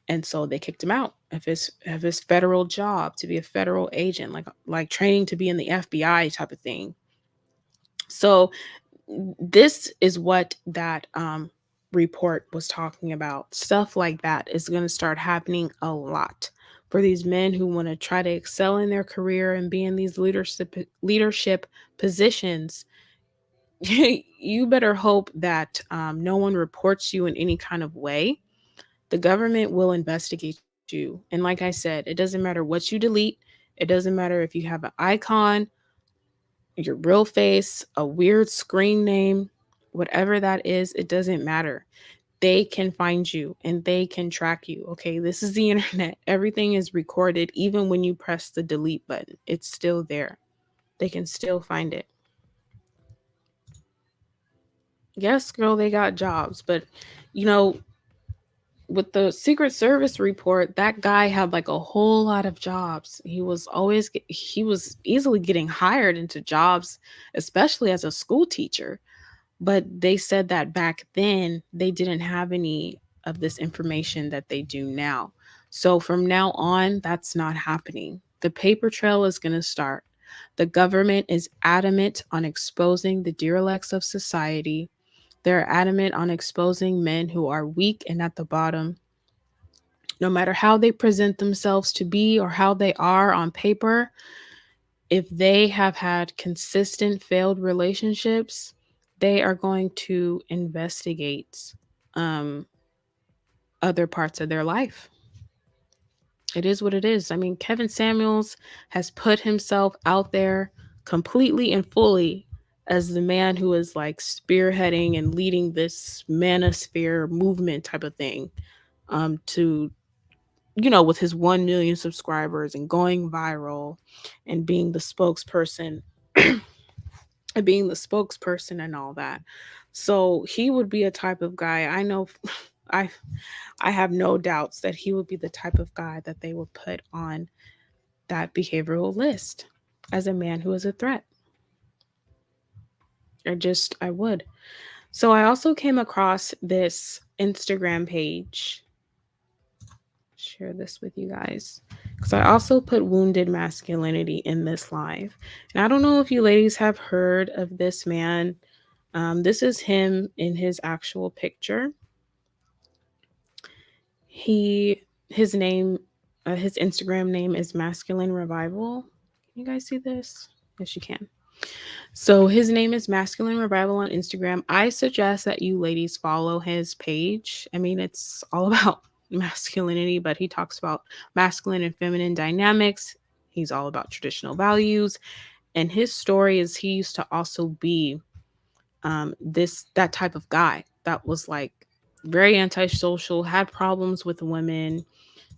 and so they kicked him out of his federal job to be a federal agent, like training to be in the FBI type of thing. So this is what that report was talking about. Stuff like that is going to start happening a lot for these men who want to try to excel in their career and be in these leadership positions. You better hope that no one reports you in any kind of way. The government will investigate you. And like I said, it doesn't matter what you delete. It doesn't matter if you have an icon, your real face, a weird screen name, whatever that is, it doesn't matter. They can find you and they can track you. Okay, this is the internet. Everything is recorded. Even when you press the delete button, it's still there. They can still find it. Yes, girl, they got jobs, but you know, with the Secret Service report, that guy had like a whole lot of jobs. He was easily getting hired into jobs, especially as a school teacher. But they said that back then they didn't have any of this information that they do now. So from now on, that's not happening. The paper trail is going to start. The government is adamant on exposing the derelicts of society. They're adamant on exposing men who are weak and at the bottom. No matter how they present themselves to be or how they are on paper, if they have had consistent failed relationships, they are going to investigate um, other parts of their life. It is what it is. I mean, Kevin Samuels has put himself out there completely and fully as the man who is like spearheading and leading this manosphere movement type of thing, to with his 1 million subscribers and going viral and being the spokesperson and being the spokesperson and all that. So he would be a type of guy. I know I I have no doubts that he would be the type of guy that they would put on that behavioral list as a man who is a threat. I would. So I also came across this Instagram page. Share this with you guys because I also put wounded masculinity in this live. And I don't know if you ladies have heard of this man. This is him in his actual picture. His name, his Instagram name is Masculine Revival. Can you guys see this? Yes, you can. So his name is Masculine Revival on Instagram. I suggest that you ladies follow his page. I mean, it's all about masculinity, but he talks about masculine and feminine dynamics. He's all about traditional values. And his story is he used to also be that type of guy that was like very antisocial, had problems with women,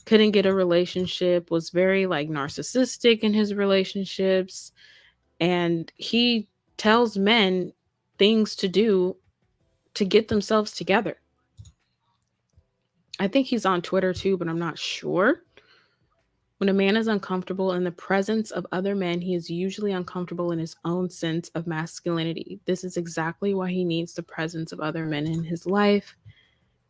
couldn't get a relationship, was very like narcissistic in his relationships, and he tells men things to do to get themselves together. I think he's on Twitter too, but I'm not sure. When a man is uncomfortable in the presence of other men, he is usually uncomfortable in his own sense of masculinity. This is exactly why he needs the presence of other men in his life.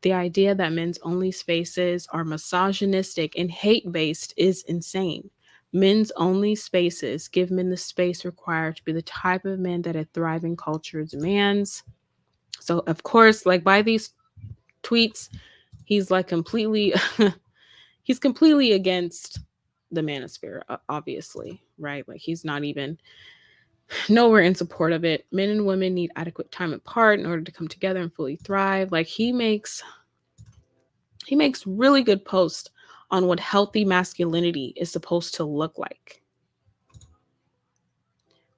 The idea that men's only spaces are misogynistic and hate based is insane. Men's only spaces give men the space required to be the type of men that a thriving culture demands. So, of course, like by these tweets, he's like completely he's completely against the manosphere, obviously, right? Like he's not even nowhere in support of it. Men and women need adequate time apart in order to come together and fully thrive. Like he makes really good posts on what healthy masculinity is supposed to look like.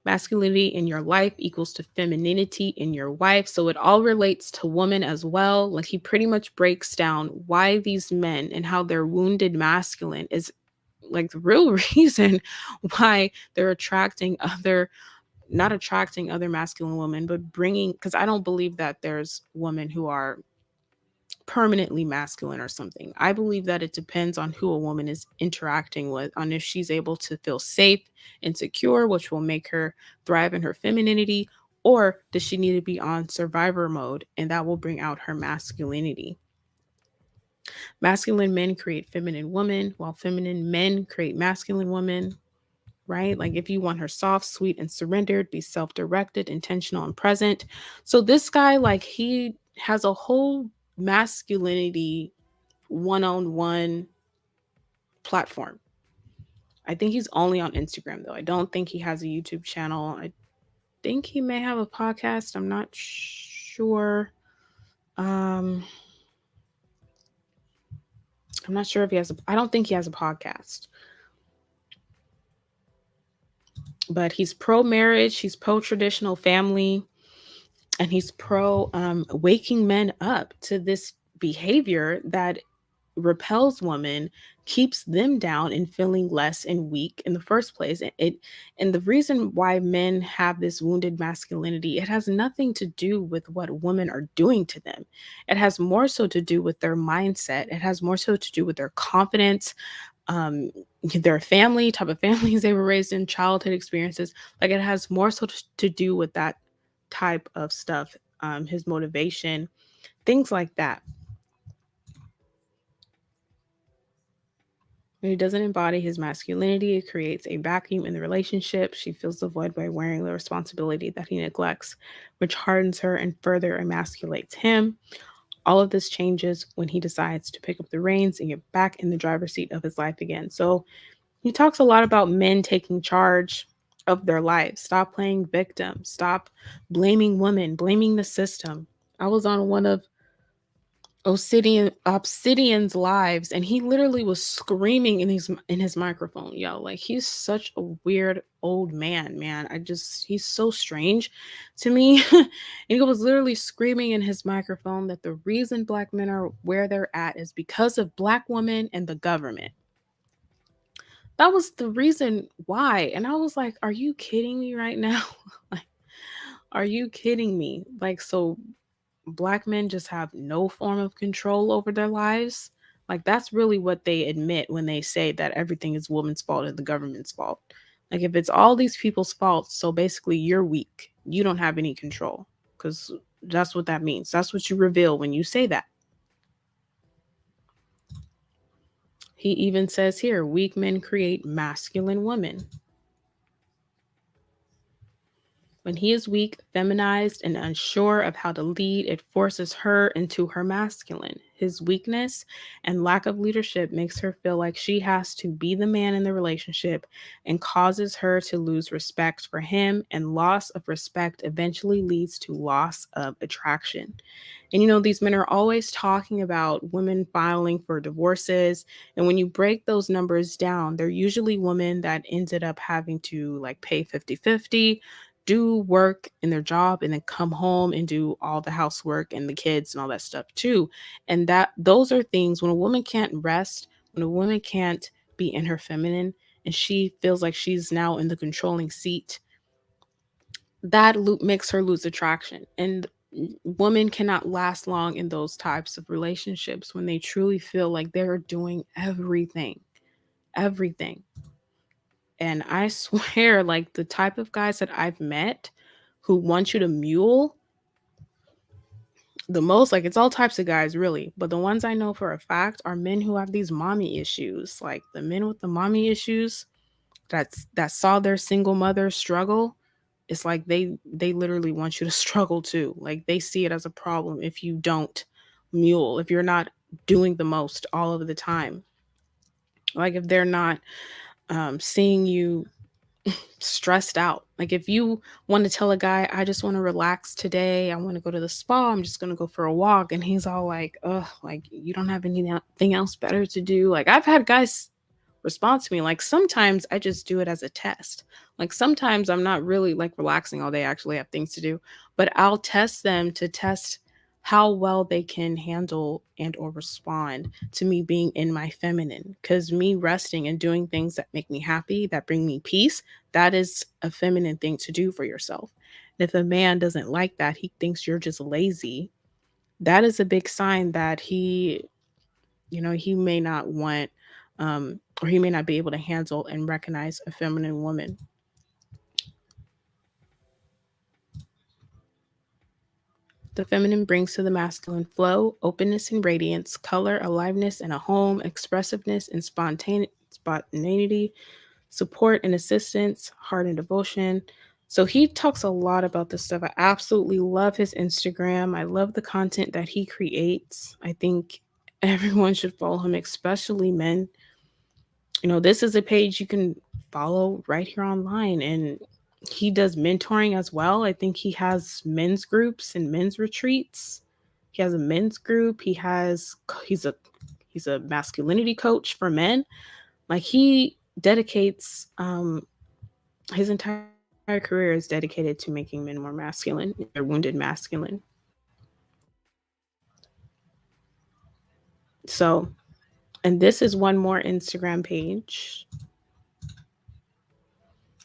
Masculinity in your life equals to femininity in your wife. So it all relates to woman as well. Like he pretty much breaks down why these men and how their wounded masculine is like the real reason why they're attracting other not attracting other masculine women, but bringing, because I don't believe that there's women who are permanently masculine or something. I believe that it depends on who a woman is interacting with, on if she's able to feel safe and secure, which will make her thrive in her femininity, or does she need to be on survivor mode and that will bring out her masculinity. Masculine men create feminine women, while feminine men create masculine women, right? Like if you want her soft, sweet, and surrendered, be self directed, intentional, and present. So this guy, like, he has a whole masculinity one on one platform. I think he's only on Instagram though. I don't think he has a YouTube channel. I think he may have a podcast. I'm not sure. Um I'm not sure if he has a I don't think he has a podcast. But he's pro marriage, he's pro traditional family, and he's pro waking men up to this behavior that repels women, keeps them down and feeling less and weak in the first place. And the reason why men have this wounded masculinity, it has nothing to do with what women are doing to them. It has more so to do with their mindset. It has more so to do with their confidence, um their family, type of families they were raised in, childhood experiences. Like it has more so to do with that type of stuff, his motivation, things like that. When he doesn't embody his masculinity, it creates a vacuum in the relationship. She feels the void by wearing the responsibility that he neglects, which hardens her and further emasculates him. All of this changes when he decides to pick up the reins and get back in the driver's seat of his life again. So he talks a lot about men taking charge of their lives. Stop playing victim. Stop blaming women, blaming the system. I was on one of Obsidian's lives, and he literally was screaming in his microphone. Yo, like he's such a weird old man, man. He's so strange to me. And he was literally screaming in his microphone that the reason black men are where they're at is because of black women and the government. That was the reason why. And I was like, are you kidding me right now? Like, are you kidding me? Like, so black men just have no form of control over their lives. Like that's really what they admit when they say that everything is woman's fault and the government's fault. Like if it's all these people's fault, so basically you're weak. You don't have any control, cuz that's what that means. That's what you reveal when you say that. He even says here, weak men create masculine women. When he is weak, feminized, and unsure of how to lead, it forces her into her masculine. His weakness and lack of leadership makes her feel like she has to be the man in the relationship and causes her to lose respect for him, and loss of respect eventually leads to loss of attraction. And these men are always talking about women filing for divorces. And when you break those numbers down, they're usually women that ended up having to like pay 50-50, do work in their job, and then come home and do all the housework and the kids and all that stuff too. And that those are things when a woman can't rest, When a woman can't be in her feminine and she feels like she's now in the controlling seat, that makes her lose attraction. And women cannot last long in those types of relationships when they truly feel like they're doing everything, everything. And I swear, like the type of guys that I've met who want you to mule the most, like it's all types of guys really, but the ones I know for a fact are men who have these mommy issues. Like the men with the mommy issues that saw their single mother struggle, it's like they literally want you to struggle too. Like they see it as a problem if you don't mule, if you're not doing the most all of the time. Like if they're not seeing you stressed out. Like if you want to tell a guy, I just want to relax today, I want to go to the spa, I'm just going to go for a walk, and he's all like, ugh, like you don't have anything else better to do. Like I've had guys respond to me like sometimes I just do it as a test. Like sometimes I'm not really like relaxing all day, I actually have things to do, but I'll test them to test how well they can handle and or respond to me being in my feminine, cuz me resting and doing things that make me happy, that bring me peace, that is a feminine thing to do for yourself. And if a man doesn't like that, he thinks you're just lazy, that is a big sign that he may not want or he may not be able to handle and recognize a feminine woman. The feminine brings to the masculine flow, openness and radiance, color, aliveness and a home, expressiveness and spontaneity, support and assistance, heart and devotion. So he talks a lot about this stuff. I absolutely love his Instagram. I love the content that he creates. I think everyone should follow him, especially men. This is a page you can follow right here online. And he does mentoring as well. I think he has men's groups and men's retreats. He has a men's group. He's a masculinity coach for men. Like he dedicates his entire career is dedicated to making men more masculine. They're wounded masculine. So, and this is one more Instagram page.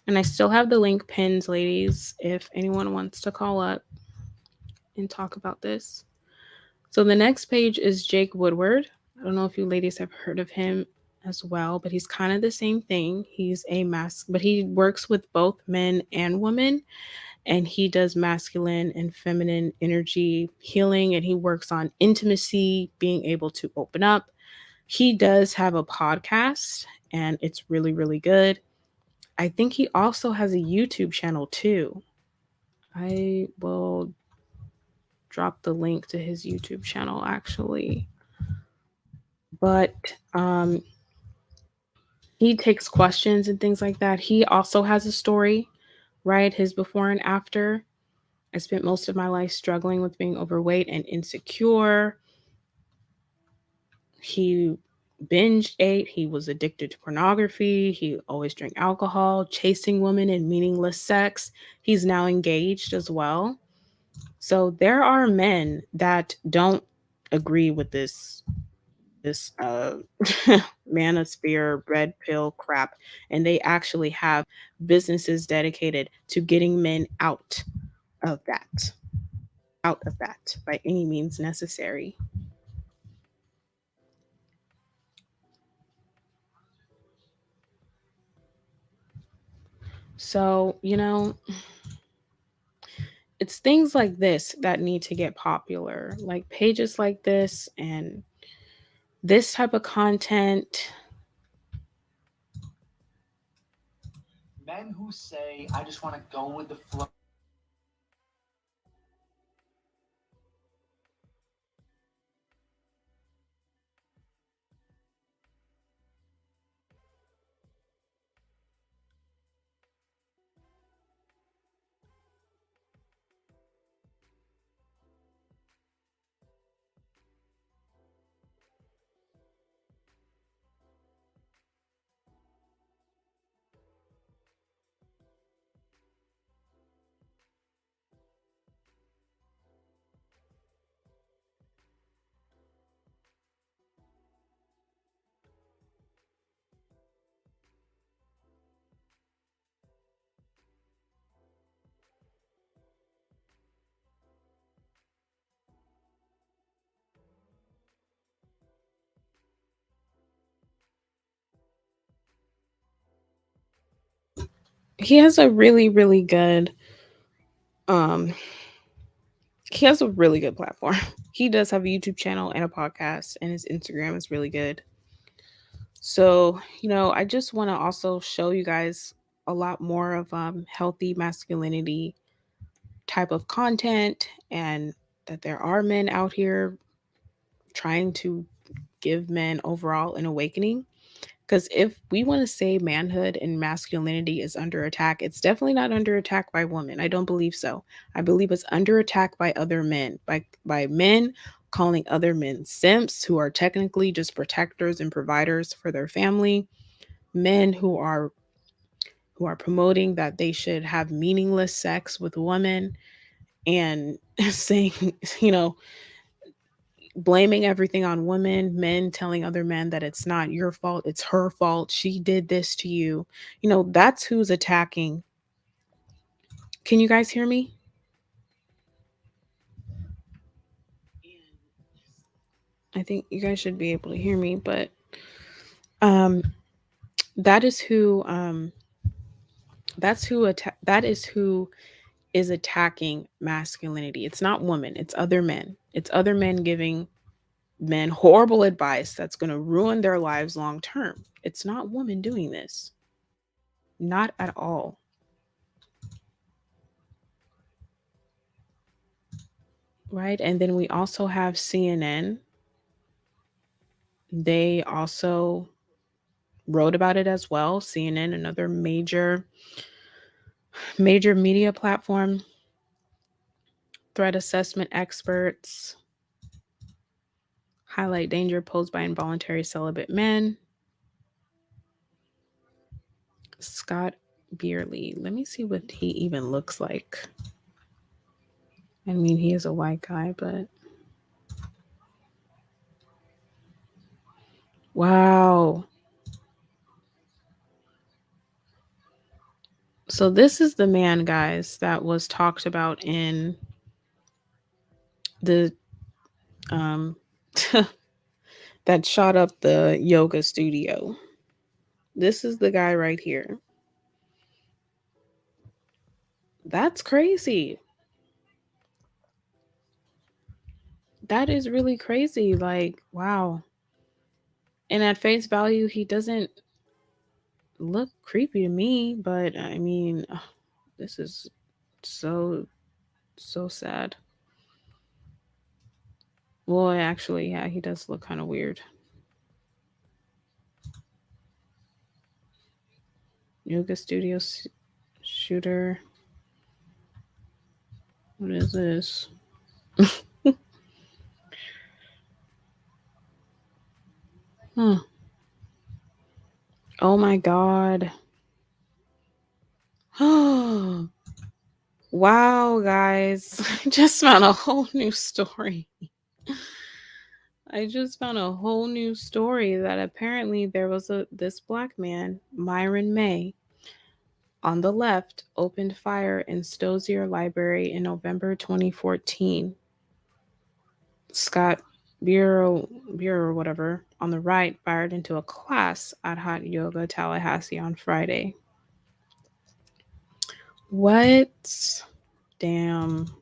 And I still have the link pinned, ladies, if anyone wants to call up and talk about this. So the next page is Jake Woodward. I don't know if you ladies have heard of him as well, but he's kind of the same thing. He's a but he works with both men and women, and he does masculine and feminine energy healing, and he works on intimacy, being able to open up. He does have a podcast, and it's really, really good. I think he also has a YouTube channel too. I will drop the link to his YouTube channel actually. But he takes questions and things like that. He also has a story, right? His before and after. I spent most of my life struggling with being overweight and insecure. He binge ate. He was addicted to pornography. He always drank alcohol, chasing women and meaningless sex. He's now engaged as well. So there are men that don't agree with this manosphere red pill crap, and they actually have businesses dedicated to getting men of that out of that by any means necessary. So, it's things like this that need to get popular, like pages like this and this type of content. Men who say, I just want to go with the flow. he has a really, really good um he has a really good platform. He does have a YouTube channel and a podcast, and his Instagram is really good. So, I just want to also show you guys a lot more of healthy masculinity type of content, and that there are men out here trying to give men overall an awakening. Because if we want to say manhood and masculinity is under attack, it's definitely not under attack by women. I don't believe so. I believe it's under attack by other men, by men calling other men simps who are technically just protectors and providers for their family, men who are promoting that they should have meaningless sex with women, and saying, you know, blaming everything on women, men telling other men that it's not your fault, it's her fault, she did this to you. That's who's attacking. Can you guys hear me? I think you guys should be able to hear me, but um that is who that is who is attacking masculinity. It's not women, it's other men. It's other men giving men horrible advice that's going to ruin their lives long term. It's not women doing this. Not at all. Right? And then we also have CNN. They also wrote about it as well. CNN, another major media platform. Threat assessment experts highlight danger posed by involuntary celibate men. Scott Beerley. Let me see what he even looks like. I mean, he is a white guy, but wow. So this is the man, guys, that was talked about in the um that shot up the yoga studio. This is the guy right here. That's crazy. That is really crazy. Like, wow. And at face value, he doesn't look creepy to me, but I mean, ugh, this is so, so sad. Well, actually, yeah, he does look kind of weird. Yoga studio shooter. What is this? Huh. Oh my God. Wow, guys. I just found a whole new story. I just found a whole new story that apparently there was this black man, Myron May, on the left, opened fire in Stozier Library in November 2014. Scott Bureau, whatever, on the right, fired into a class at Hot Yoga Tallahassee on Friday. What? Damn.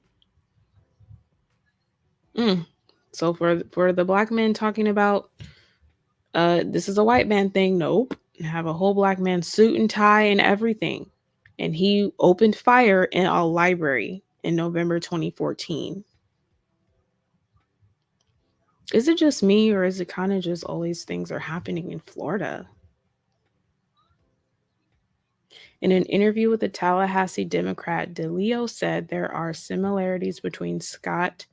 Mm. So for the black men talking about this is a white man thing, nope. Have a whole black man suit and tie and everything. And he opened fire in a library in November 2014. Is it just me, or is it kind of just always things are happening in Florida? In an interview with the Tallahassee Democrat, DeLeo said there are similarities between Scott,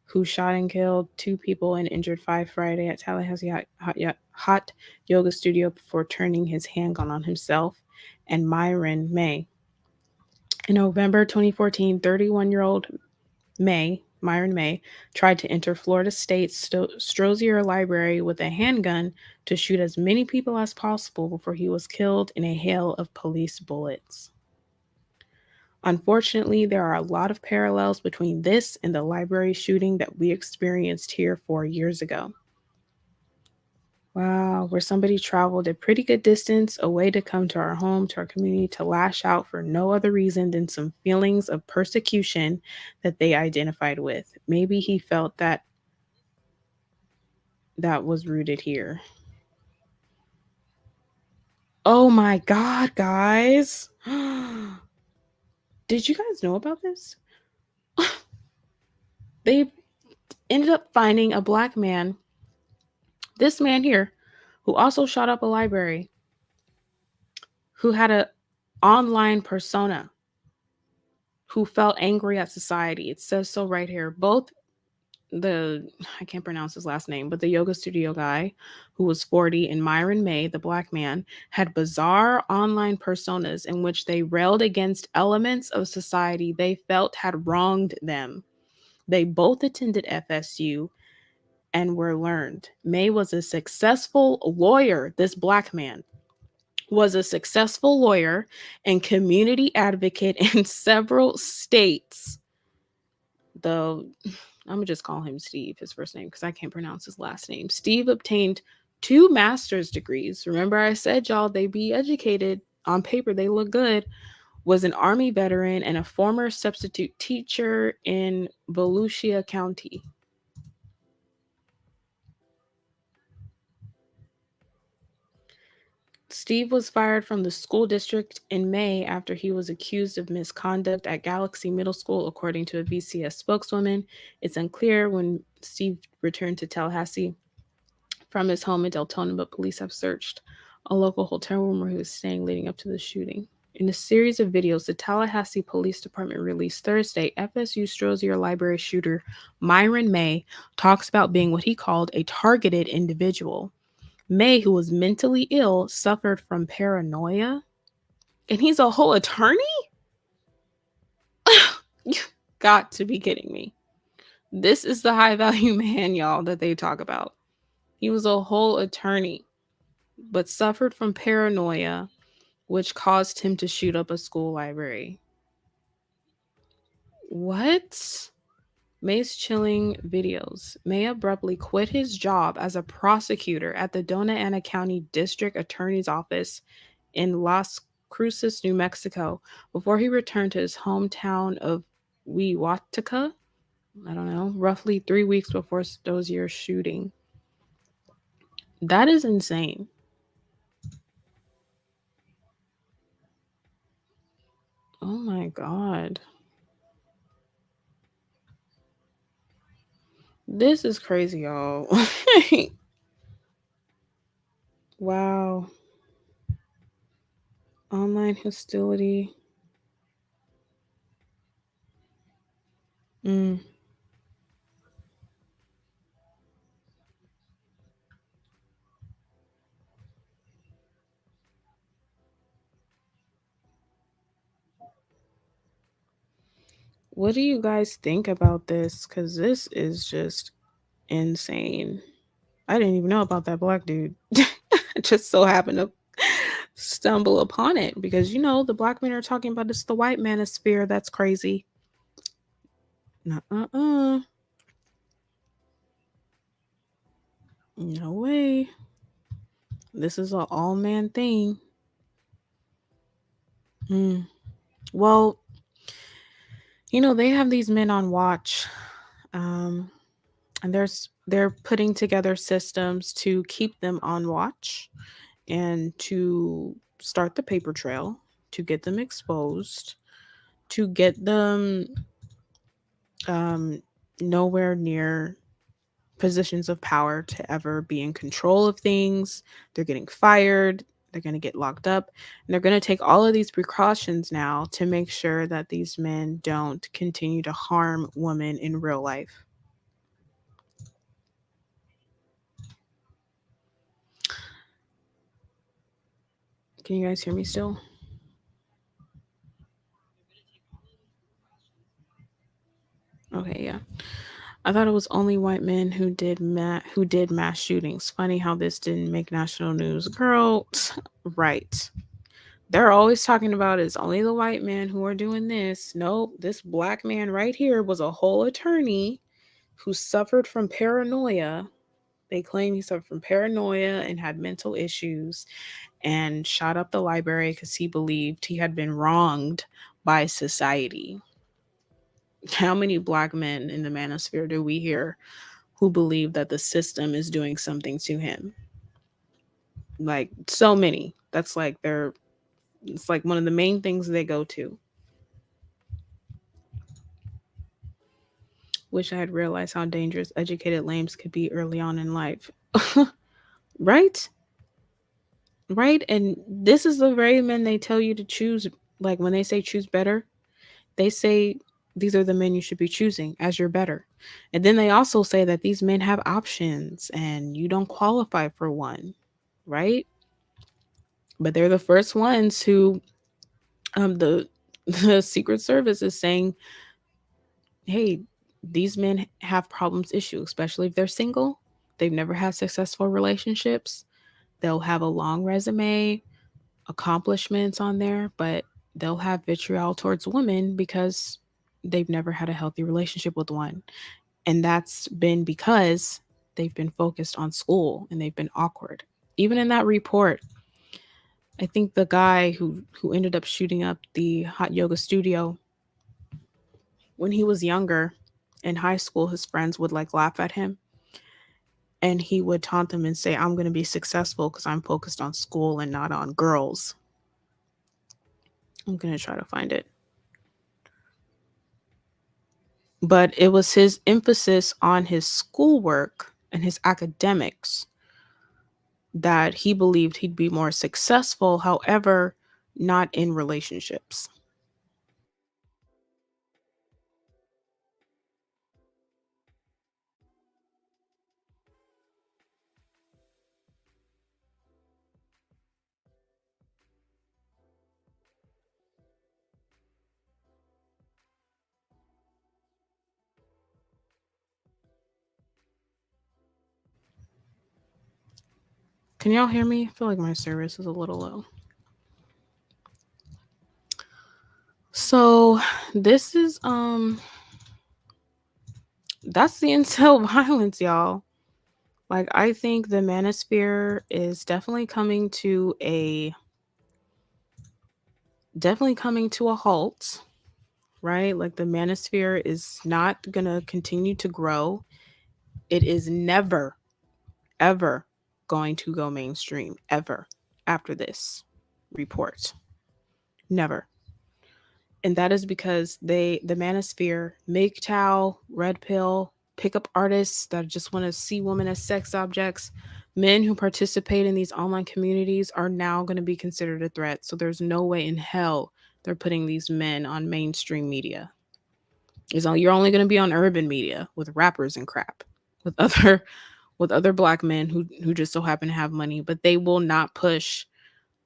who shot and killed two people and injured five Friday at Tallahassee Hot Yoga Studio before turning his handgun on himself, and Myron May. In November 2014, 31-year-old Myron May, tried to enter Florida State's Strozier Library with a handgun to shoot as many people as possible before he was killed in a hail of police bullets. Unfortunately, there are a lot of parallels between this and the library shooting that we experienced here 4 years ago. Wow, where somebody traveled a pretty good distance away to come to our home, to our community, to lash out for no other reason than some feelings of persecution that they identified with. Maybe he felt that that was rooted here. Oh my God, guys. Did you guys know about this? They ended up finding a black man, this man here, who also shot up a library, who had a online persona, who felt angry at society. It says so right here. Both the, I can't pronounce his last name, but the yoga studio guy who was 40 and Myron May, the black man, had bizarre online personas in which they railed against elements of society they felt had wronged them. They both attended FSU and were learned. May was a successful lawyer, this black man was a successful lawyer and community advocate in several states. The I'm gonna just call him Steve, his first name, because I can't pronounce his last name. Steve obtained 2 master's degrees. Remember, I said y'all they be educated on paper, they look good. Was an Army veteran and a former substitute teacher in Volusia County. Steve was fired from the school district in May after he was accused of misconduct at Galaxy Middle School, according to a VCS spokeswoman. It's unclear when Steve returned to Tallahassee from his home in Deltona, but police have searched a local hotel room where he was staying leading up to the shooting. In a series of videos the Tallahassee Police Department released Thursday, FSU Strozier Library shooter Myron May talks about being what he called a targeted individual. May, who was mentally ill, suffered from paranoia. And he's a whole attorney? You got to be kidding me. This is the high value man, y'all, that they talk about. He was a whole attorney, but suffered from paranoia, which caused him to shoot up a school library. What? May's chilling videos. May abruptly quit his job as a prosecutor at the Dona Ana County District Attorney's Office in Las Cruces, New Mexico, before he returned to his hometown of Wewatica. I don't know, roughly 3 weeks before Stozier's shooting. That is insane. Oh my God. This is crazy, y'all. Wow. Online hostility. Mm. What do you guys think about this? Because this is just insane. I didn't even know about that black dude. I just so happened to stumble upon it because, the black men are talking about it's the white manosphere. That's crazy. Uh-uh. No way. This is an all man thing. Mm. Well, they have these men on watch. And they're putting together systems to keep them on watch and to start the paper trail, to get them exposed, to get them um, nowhere near positions of power to ever be in control of things. They're getting fired. They're going to get locked up. And they're going to take all of these precautions now to make sure that these men don't continue to harm women in real life. Can you guys hear me still? Okay, yeah. I thought it was only white men who did mass shootings. Funny how this didn't make national news. Girl, right. They're always talking about it's only the white men who are doing this. Nope, this black man right here was a whole attorney who suffered from paranoia They claim he suffered from paranoia and had mental issues and shot up the library because he believed he had been wronged by society. How many black men in the manosphere do we hear who believe that the system is doing something to him? Like so many. That's like their it's like one of the main things they go to. Wish I had realized how dangerous educated lames could be early on in life. Right? Right? And this is the very men they tell you to choose. Like when they say choose better, they say these are the men you should be choosing as your better. And then they also say that these men have options and you don't qualify for one, right? But they're the first ones who the the Secret Service is saying, "Hey, these men have problems issue, especially if they're single. They've never had successful relationships. They'll have a long resume, accomplishments on there, but they'll have vitriol towards women because they've never had a healthy relationship with one. And that's been because they've been focused on school and they've been awkward. Even in that report, I think the guy who ended up shooting up the hot yoga studio, when he was younger in high school, his friends would like laugh at him and he would taunt them and say, I'm going to be successful because I'm focused on school and not on girls. I'm going to try to find it. But it was his emphasis on his schoolwork and his academics that he believed he'd be more successful, however, not in relationships. Can y'all hear me? I feel like my service is a little low. So this is that's the incel violence, y'all. Like I think the manosphere is definitely coming to a halt, right? Like the manosphere is not gonna continue to grow. It is never, ever going to go mainstream, ever after this report. Never. And that is because the manosphere, MGTOW, Red Pill, pickup artists that just want to see women as sex objects, men who participate in these online communities are now going to be considered a threat. So there's no way in hell they're putting these men on mainstream media. You're only going to be on urban media with rappers and crap, with other with other black men who just so happen to have money, but they will not push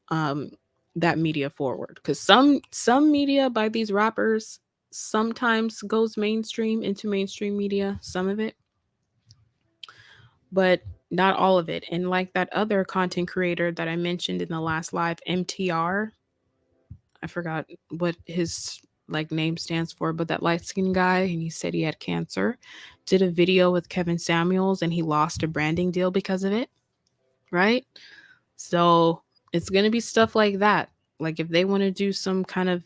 um that media forward because some media by these rappers sometimes goes mainstream into mainstream media, some of it, but not all of it. And like that other content creator that I mentioned in the last live, MTR, I forgot what his like name stands for, but that light skinned guy, and he said he had cancer, did a video with Kevin Samuels and he lost a branding deal because of it, right? So it's going to be stuff like that. Like if they want to do some kind of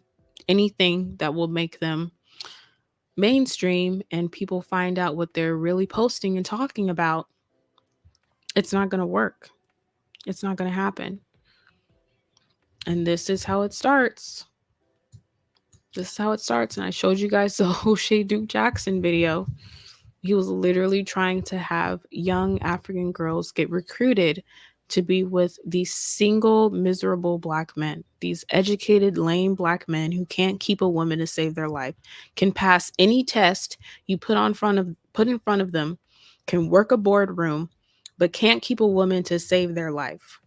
anything that will make them mainstream and people find out what they're really posting and talking about, it's not going to work. It's not going to happen. And this is how it starts. This is how it starts. And I showed you guys the O'Shea Duke Jackson video. He was literally trying to have young African girls get recruited to be with these single, miserable black men, these educated, lame black men who can't keep a woman to save their life, can pass any test you put in front of them, can work a boardroom, but can't keep a woman to save their life.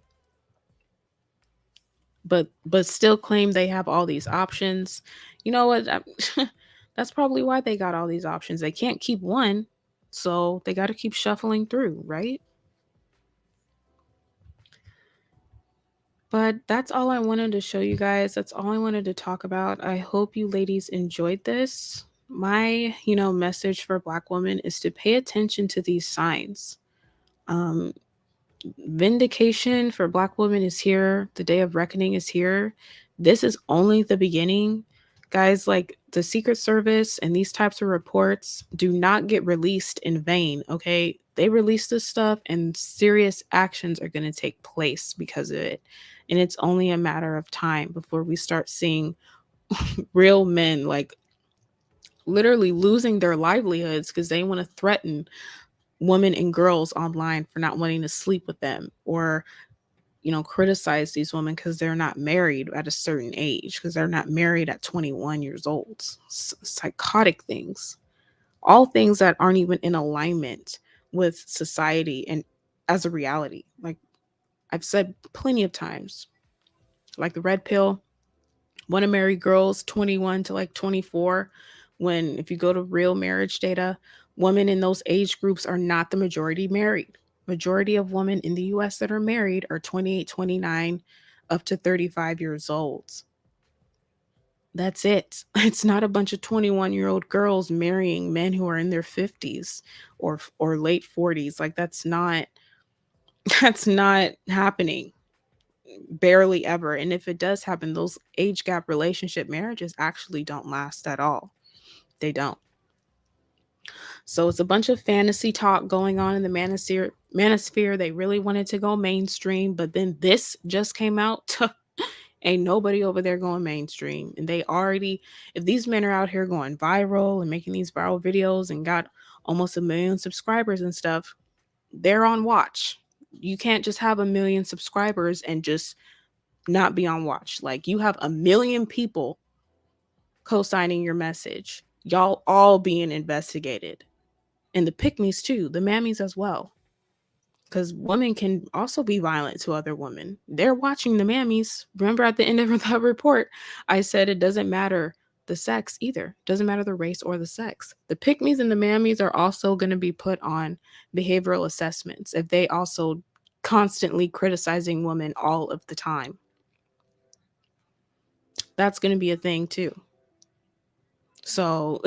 But still claim they have all these options. You know what? That's probably why they got all these options. They can't keep one, so they got to keep shuffling through, right? But that's all I wanted to show you guys. That's all I wanted to talk about. I hope you ladies enjoyed this. My, message for black women is to pay attention to these signs. Um, Vindication for Black women is here. The day of reckoning is here. This is only the beginning. Guys, like the Secret Service and these types of reports do not get released in vain, okay? They release this stuff and serious actions are going to take place because of it. And it's only a matter of time before we start seeing real men like literally losing their livelihoods because they want to threaten women and girls online for not wanting to sleep with them, or criticize these women because they're not married at a certain age, because they're not married at 21 years old. Psychotic things, all things that aren't even in alignment with society and as a reality. Like I've said plenty of times, like the red pill, want to marry girls 21 to like 24, when if you go to real marriage data, women in those age groups are not the majority married. Majority of women in the US that are married are 28, 29, up to 35 years old. That's it. It's not a bunch of 21-year-old girls marrying men who are in their 50s or late 40s. Like that's not that's not happening. Barely ever. And if it does happen, those age gap relationship marriages actually don't last at all. They don't. So it's a bunch of fantasy talk going on in the manosphere. They really wanted to go mainstream, but then this just came out. Ain't nobody over there going mainstream. And they already, if these men are out here going viral and making these viral videos and got almost 1 million subscribers and stuff, they're on watch. You can't just have 1 million subscribers and just not be on watch. Like you have 1 million people co-signing your message. Y'all all being investigated. And the pygmies too, the mammies as well. Because women can also be violent to other women. They're watching the mammies. Remember at the end of that report, I said it doesn't matter the sex either. Doesn't matter the race or the sex. The pygmies and the mammies are also going to be put on behavioral assessments if they also constantly criticizing women all of the time. That's going to be a thing too. So,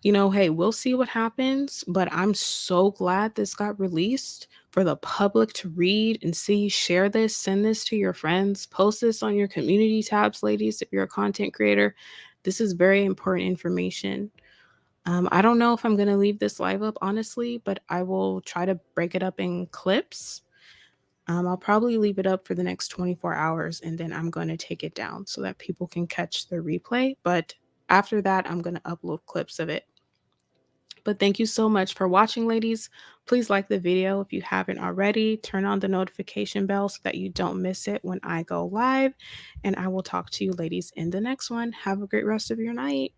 hey, we'll see what happens, but I'm so glad this got released for the public to read and see. Share this, send this to your friends, post this on your community tabs, ladies, if you're a content creator. This is very important information. I don't know if I'm going to leave this live up, honestly, but I will try to break it up in clips. I'll probably leave it up for the next 24 hours and then I'm going to take it down so that people can catch the replay. But after that, I'm going to upload clips of it. But thank you so much for watching, ladies. Please like the video if you haven't already. Turn on the notification bell so that you don't miss it when I go live. And I will talk to you ladies in the next one. Have a great rest of your night.